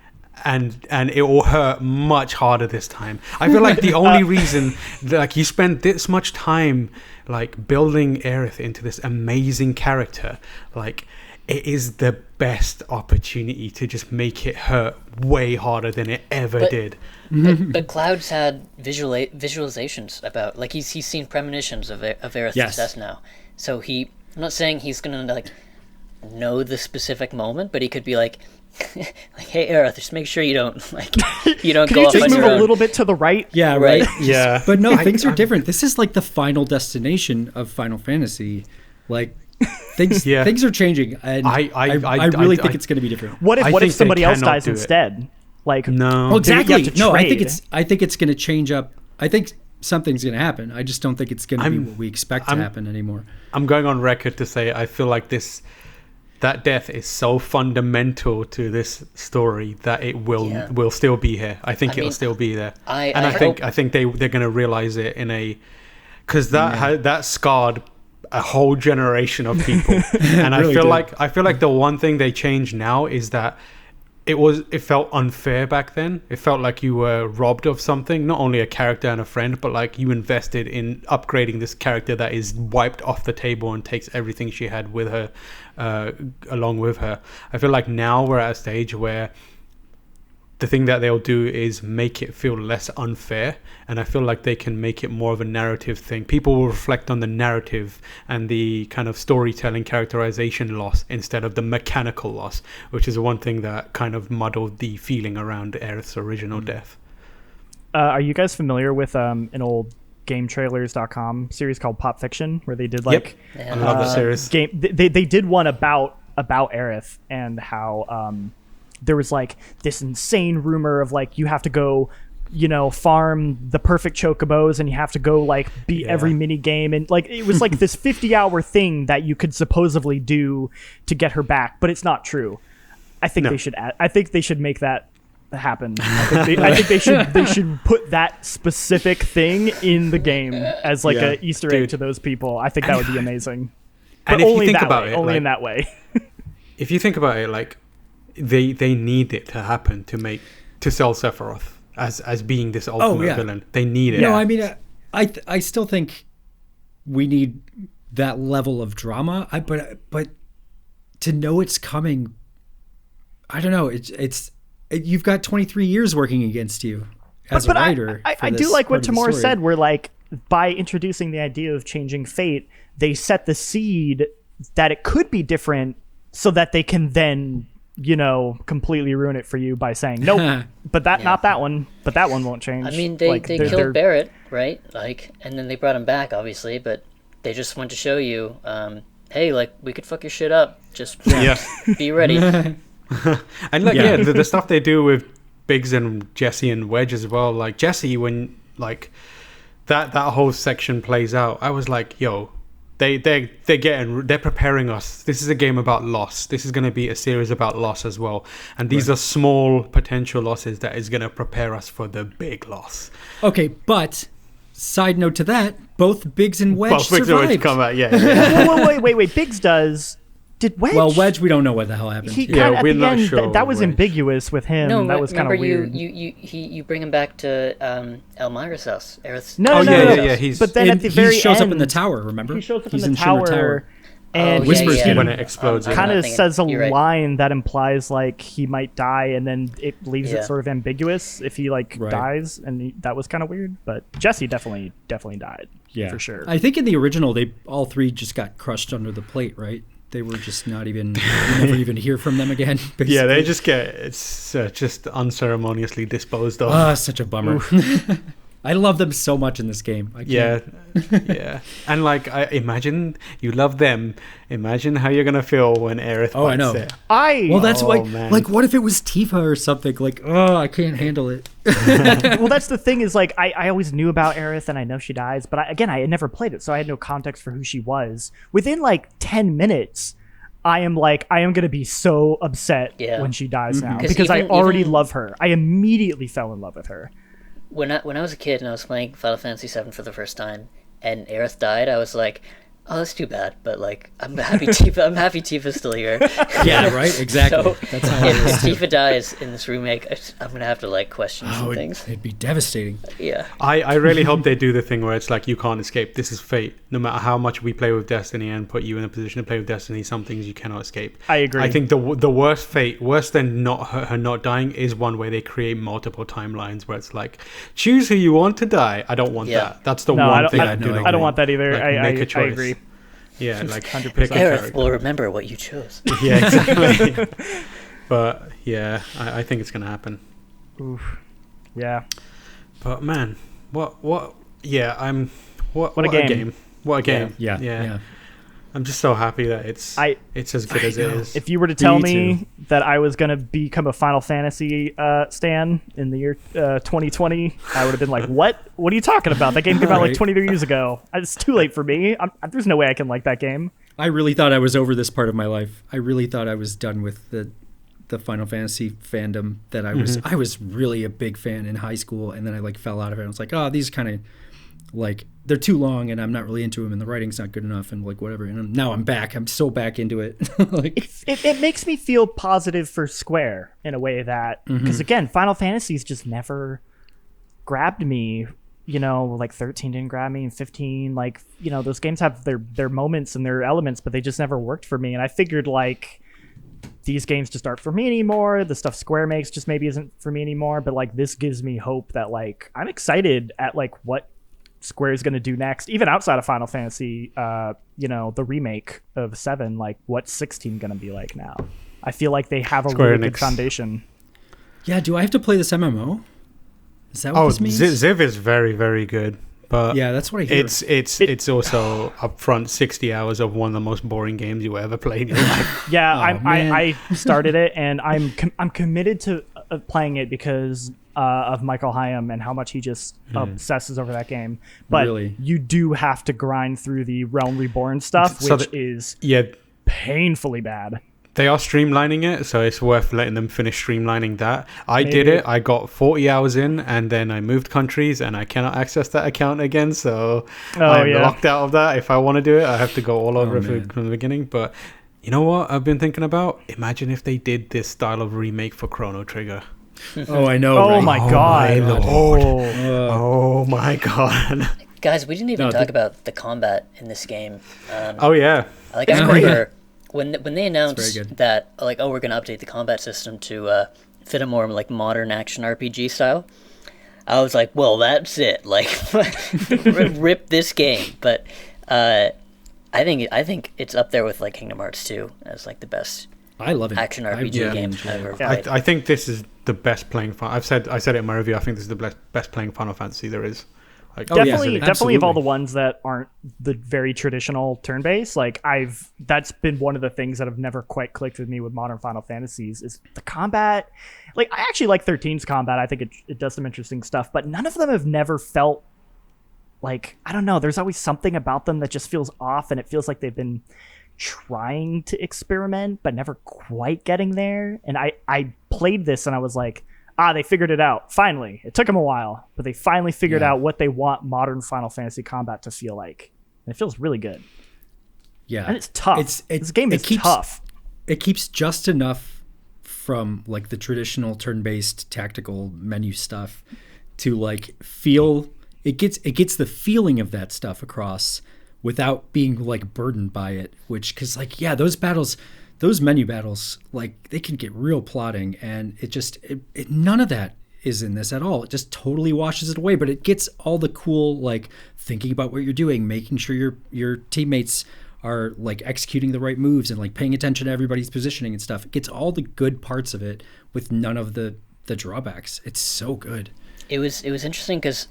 And it will hurt much harder this time. I feel like the only reason that, like, you spend this much time like building Aerith into this amazing character, like it is the best opportunity to just make it hurt way harder than it ever did. But Cloud's had visualizations about, like, he's seen premonitions of Aerith's success now. So I'm not saying he's gonna like know the specific moment, but he could be like, hey Aerith, just make sure you don't go off on your own. Can you just move a little bit to the right? Yeah, right. Yeah. But no, things are different. This is like the final destination of Final Fantasy. Like things are changing, and I really think it's going to be different. What if somebody else dies instead? Like, no. Well, exactly. No, I think trade. it's going to change up. I think something's going to happen. I just don't think it's going to be what we expect to happen anymore. I'm going on record to say I feel like that death is so fundamental to this story that it will still be here. I think it'll still be there. I think they're going to realize it because that scarred a whole generation of people. And really I feel like the one thing they changed now is that it felt unfair back then. It felt like you were robbed of something, not only a character and a friend, but like you invested in upgrading this character that is wiped off the table and takes everything she had with her along with her. I feel like now we're at a stage where the thing that they'll do is make it feel less unfair, and I feel like they can make it more of a narrative thing. People will reflect on the narrative and the kind of storytelling characterization loss instead of the mechanical loss, which is the one thing that kind of muddled the feeling around Aerith's original death. Are you guys familiar with an old GameTrailers.com series called Pop Fiction, where they did like I love the series. They did one about Aerith and how there was like this insane rumor of like you have to go, farm the perfect chocobos and you have to go like beat every mini game, and like it was like this 50-hour thing that you could supposedly do to get her back, but it's not true. I think they should make that happen. I think they should put that specific thing in the game as like a Easter egg to those people. I think that would be amazing. But and if you think about it, only in that way. If you think about it, like they need it to happen to sell Sephiroth as being this ultimate villain. They need it. No, I mean, I still think we need that level of drama. But to know it's coming, I don't know. It's you've got 23 years working against you as a writer. I do like what Tamora said, where like by introducing the idea of changing fate, they set the seed that it could be different, so that they can then completely ruin it for you by saying nope, but not that one, but that one won't change. I mean, they killed Barrett, right? Like, and then they brought him back, obviously, but they just want to show you, hey, like, we could fuck your shit up. Just be ready. And like, the stuff they do with Biggs and Jesse and Wedge as well. Like Jesse, when like that whole section plays out, I was like, yo. They're preparing us. This is a game about loss. This is going to be a series about loss as well. And these are small potential losses that is going to prepare us for the big loss. Okay, but side note to that, both Biggs and Wedge survived. Wedge come out, Wait. Biggs does. Did Wedge? Well, Wedge, we don't know what the hell happened. We're not sure. That was ambiguous with him. No, that was kind of weird. You bring him back to Elmira's house. Aerith's No. But then at the very end, he shows up in the tower. Remember? He shows up in the tower. And whispers when it explodes. Kind of says a line that implies like he might die, and then it leaves it sort of ambiguous if he dies, and that was kind of weird. But Jesse definitely died. Yeah, for sure. I think in the original, they all three just got crushed under the plate, right? They were just not even, you never even hear from them again. Basically. Yeah, they just just unceremoniously disposed of. Such a bummer. I love them so much in this game. Yeah. And like, I imagine you love them. Imagine how you're gonna feel when Aerith. I know. There. Well, that's like, what if it was Tifa or something? Like, I can't handle it. Well, that's the thing is like, I always knew about Aerith and I know she dies, but I had never played it, so I had no context for who she was. Within like 10 minutes, I am gonna be so upset when she dies now, because I already love her. I immediately fell in love with her. When I was a kid and I was playing Final Fantasy VII for the first time and Aerith died, I was like, Oh, that's too bad. But like, I'm happy Tifa's still here. Yeah, right. Exactly. So That's how it if is. Tifa dies in this remake, I'm gonna have to like question some Oh, things. it'd be devastating. Yeah. I really hope they do the thing where it's like you can't escape. This is fate. No matter how much we play with Destiny and put you in a position to play with Destiny, some things you cannot escape. I agree. I think the worst fate, worse than not her not dying, is one where they create multiple timelines where it's like, choose who you want to die. I don't want that. That's the No, one thing I I do don't- not I don't want that either. Like, make a I choice. agree. Yeah, like 100%. pick a Aerith character. will remember what you chose. Yeah, exactly. But yeah, I think it's gonna happen. Oof. Yeah. But man, what? Yeah, what a game. What a game. Yeah. I'm just so happy that it's as good as it is. If you were to tell me that I was going to become a Final Fantasy stan in the year 2020, I would have been like, what? What are you talking about? That game came out like Right. 23 years ago. It's too late for me. There's no way I can like that game. I really thought I was over this part of my life. I really thought I was done with the Final Fantasy fandom. That I was really a big fan in high school, and then I like fell out of it. I was like, oh, these kind of like they're too long, and I'm not really into them, and the writing's not good enough, and like whatever. And now I'm back. I'm so back into it. Like, It makes me feel positive for Square in a way that, because again, Final Fantasies just never grabbed me. You know, like 13 didn't grab me, and 15, like, you know, those games have their moments and their elements, but they just never worked for me. And I figured like these games just aren't for me anymore. The stuff Square makes just maybe isn't for me anymore. But like this gives me hope that like I'm excited at like what Square is going to do next, even outside of Final Fantasy. You know, the remake of 7. Like, what's 16 going to be like now? I feel like they have a Square really good Enix. foundation. yeah, do I have to play this MMO? Is that what this means? Ziv is very, very good, but Yeah, that's what I hear. it's also upfront 60 hours of one of the most boring games you ever played in your life. Yeah, Oh, man. I started it, and I'm committed to playing it because of Michael Hyam and how much he just obsesses over that game. But Really? you do have to grind through the Realm Reborn stuff, So which is Yeah, painfully bad. they are streamlining it, so it's worth letting them finish streamlining that. I did Maybe. it. I got 40 hours in, and then I moved countries, and I cannot access that account again, so I'm yeah. locked out of that. If I want to do it, I have to go all over man. from the beginning. But you know what I've been thinking about? Imagine if they did this style of remake for Chrono Trigger. oh, I know. Oh right? my Oh god! my lord. Oh. Oh my god. Guys, we didn't even No, talk about the combat in this game. Oh yeah. Like, I Oh, remember when they very announced good. that, like, oh, we're going to update the combat system to fit a more, like, modern action RPG style, I was like, well, that's it. Like, rip this game. But I think it's up there with, like, Kingdom Hearts 2 as, like, the best I love it. action I RPG really game enjoy I've it. ever Yeah. played. I think this is the best playing. I said it in my review. I think this is the best playing Final Fantasy there is. Like, Oh, yeah. Definitely of all Absolutely. the ones that aren't the very traditional turn-based, like that's been one of the things that have never quite clicked with me with modern Final Fantasies is the combat. Like, I actually like 13's combat. I think it does some interesting stuff, but none of them have never felt like, I don't know, there's always something about them that just feels off, and it feels like they've been trying to experiment but never quite getting there. And I played this and I was like, they figured it out. Finally. It took them a while, but they finally figured Yeah. out what they want modern Final Fantasy combat to feel like. And it feels really good. Yeah, And it's tough. This game is tough. It keeps just enough from like the traditional turn-based tactical menu stuff to like feel it gets the feeling of that stuff across without being like burdened by it. Which, because like, yeah, those menu battles, like they can get real plotting, and it none of that is in this at all. It just totally washes it away, but it gets all the cool, like thinking about what you're doing, making sure your teammates are like executing the right moves and like paying attention to everybody's positioning and stuff. It gets all the good parts of it with none of the drawbacks. It's so good. It was interesting because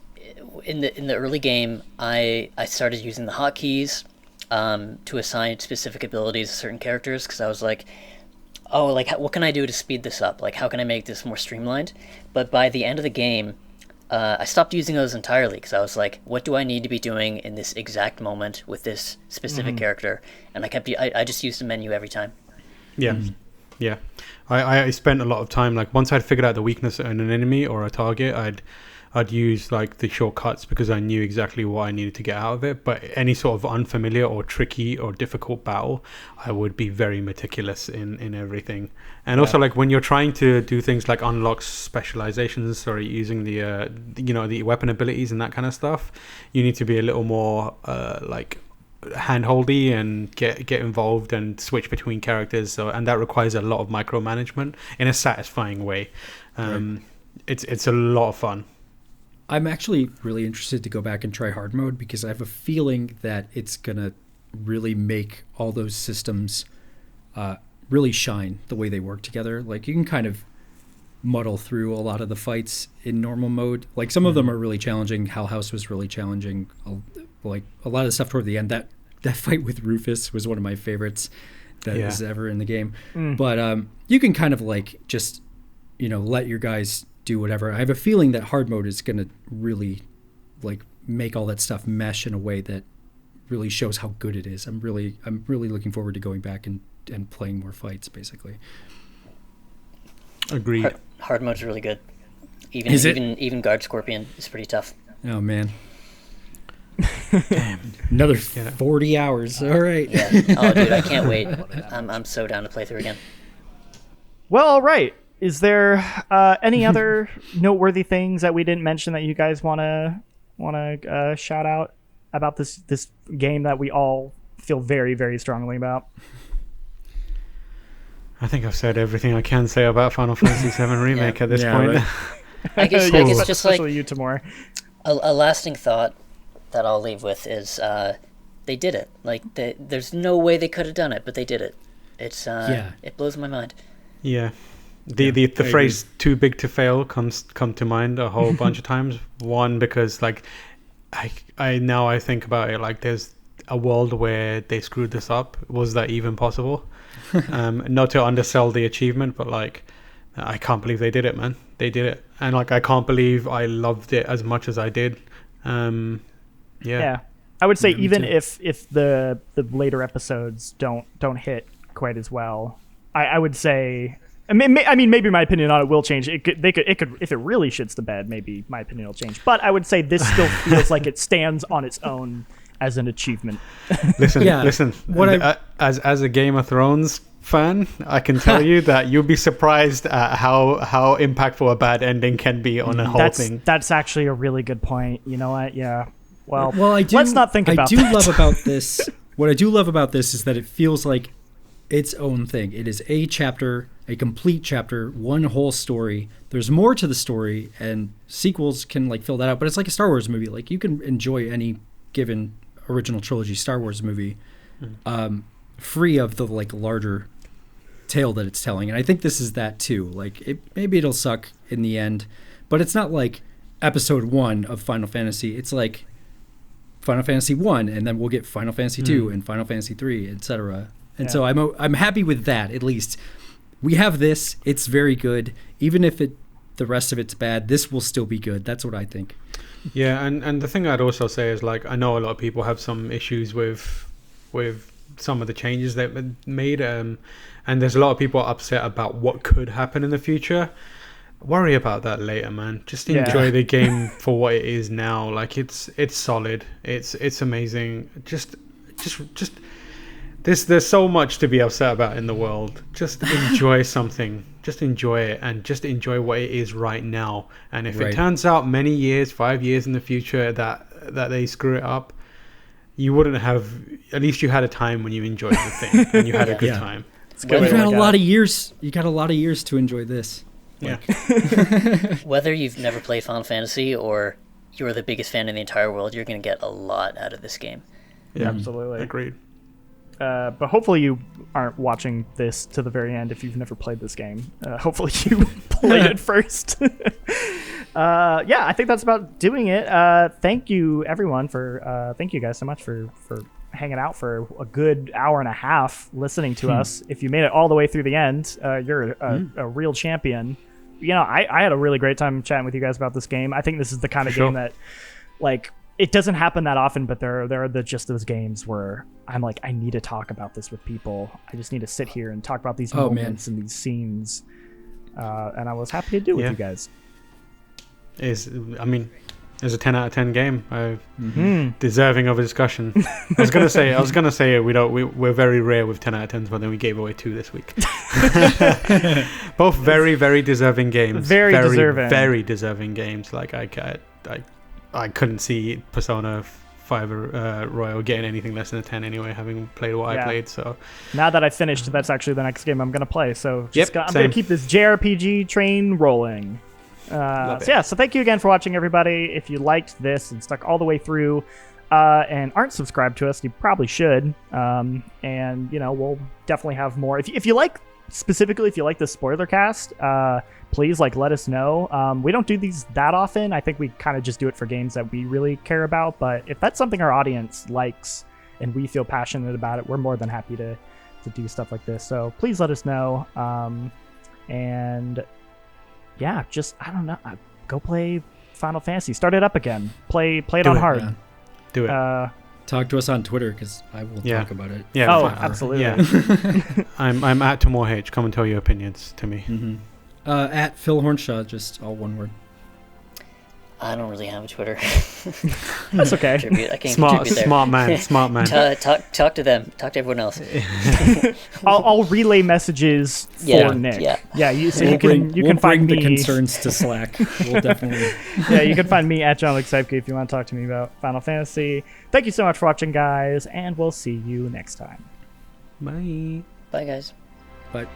in the early game, I started using the hotkeys to assign specific abilities to certain characters, because I was like, oh, like what can I do to speed this up? Like, how can I make this more streamlined? But by the end of the game, I stopped using those entirely, because I was like, what do I need to be doing in this exact moment with this specific character? And I just used the menu every time. Yeah. Yeah. I spent a lot of time, like once I'd figured out the weakness in an enemy or a target, I'd use like the shortcuts because I knew exactly what I needed to get out of it. But any sort of unfamiliar or tricky or difficult battle, I would be very meticulous in everything. And also, like when you're trying to do things like unlock specializations or using the the weapon abilities and that kind of stuff, you need to be a little more like handholdy and get involved and switch between characters. And that requires a lot of micromanagement in a satisfying way. It's a lot of fun. I'm actually really interested to go back and try hard mode because I have a feeling that it's gonna really make all those systems really shine the way they work together. Like you can kind of muddle through a lot of the fights in normal mode. Like some of them are really challenging. Hell House was really challenging. Like a lot of stuff toward the end. That fight with Rufus was one of my favorites that was ever in the game. But you can kind of like just let your guys do whatever. I have a feeling that hard mode is going to really like make all that stuff mesh in a way that really shows how good it is. I'm really looking forward to going back and playing more fights, basically. Agreed. Hard mode's really good. Even Guard Scorpion is pretty tough. Oh man. Damn. Another 40 hours. All right. Yeah. Oh dude, I can't wait. I'm so down to play through again. Well, all right. Is there any other noteworthy things that we didn't mention that you guys want to shout out about this game that we all feel very, very strongly about? I think I've said everything I can say about Final Fantasy VII Remake at this point. Right. I guess just especially like you, Tamora. a lasting thought that I'll leave with is they did it. Like there's no way they could have done it, but they did it. It's it blows my mind. Yeah. The phrase "too big to fail" come to mind a whole bunch of times. One, because like I think about it, like there's a world where they screwed this up. Was that even possible? Not to undersell the achievement, but like I can't believe they did it, man. They did it, and like I can't believe I loved it as much as I did. Yeah. I would say even if the later episodes don't hit quite as well, I would say. I mean, maybe my opinion on it will change. It could if it really shits the bed, maybe my opinion will change. But I would say this still feels like it stands on its own as an achievement. Listen. As a Game of Thrones fan, I can tell you that you'll be surprised at how impactful a bad ending can be on a whole thing. That's actually a really good point. You know what? Yeah. Well, let's not think about that. Love about this. What I do love about this is that it feels like its own thing. It is a chapter, a complete chapter, one whole story. There's more to the story, and sequels can like fill that out. But it's like a Star Wars movie. Like you can enjoy any given original trilogy Star Wars movie, free of the like larger tale that it's telling. And I think this is that too. Like maybe it'll suck in the end, but it's not like episode 1 of Final Fantasy. It's like Final Fantasy 1, and then we'll get Final Fantasy 2 and Final Fantasy 3, etc. And so I'm happy with that. At least we have this. It's very good. Even if the rest of it's bad, this will still be good. That's what I think. Yeah, and the thing I'd also say is like I know a lot of people have some issues with some of the changes they've made, and there's a lot of people upset about what could happen in the future. Worry about that later, man. Just enjoy the game for what it is now. Like it's solid. It's amazing. Just there's so much to be upset about in the world. Just enjoy something. Just enjoy it, and just enjoy what it is right now. And if it turns out many years, 5 years in the future that they screw it up, you wouldn't have. At least you had a time when you enjoyed the thing and you had a good time. You got a lot of years. You got a lot of years to enjoy this. Yeah. Whether you've never played Final Fantasy or you're the biggest fan in the entire world, you're going to get a lot out of this game. Yeah, absolutely. Agreed. But hopefully you aren't watching this to the very end if you've never played this game. Hopefully you played it first. I think that's about doing it. Thank you, everyone, thank you guys so much for hanging out for a good hour and a half listening to us. If you made it all the way through the end, you're a real champion. You know, I had a really great time chatting with you guys about this game. I think this is the kind of game that, like, it doesn't happen that often, but there are just those games where I'm like, I need to talk about this with people. I just need to sit here and talk about these moments and these scenes. And I was happy to do it with you guys. is, I mean, is a 10 out of 10 game. Deserving of a discussion. I was gonna say we're very rare with 10 out of 10s, but then we gave away 2 this week. Both very, very deserving games. Very deserving. Very deserving games. Like I couldn't see Persona 5 Royal getting anything less than a 10 anyway, having played what I played. So now that I've finished, that's actually the next game I'm gonna play. So I'm same. gonna keep this JRPG train rolling. So thank you again for watching, everybody. If you liked this and stuck all the way through and aren't subscribed to us, you probably should. And we'll definitely have more. If you like the spoiler cast, please let us know. We don't do these that often. I think we kind of just do it for games that we really care about, but if that's something our audience likes and we feel passionate about it, we're more than happy to do stuff like this. So please let us know. And yeah, just, I don't know, go play Final Fantasy. Start it up again. Play it on hard. Yeah. do it. Talk to us on Twitter, because I will talk about it. Yeah. Oh, absolutely. Yeah. I'm at Tomorh. Come and tell your opinions to me. Mm-hmm. At Phil Hornshaw, just all one word. I don't really have a Twitter. That's okay. I can't contribute there. Smart man. Talk to them. Talk to everyone else. I'll relay messages for Nick. Yeah. You can find the me. concerns to Slack. We'll definitely. Yeah, you can find me at John Lexipke if you want to talk to me about Final Fantasy. Thank you so much for watching, guys, and we'll see you next time. Bye. Bye, guys. Bye.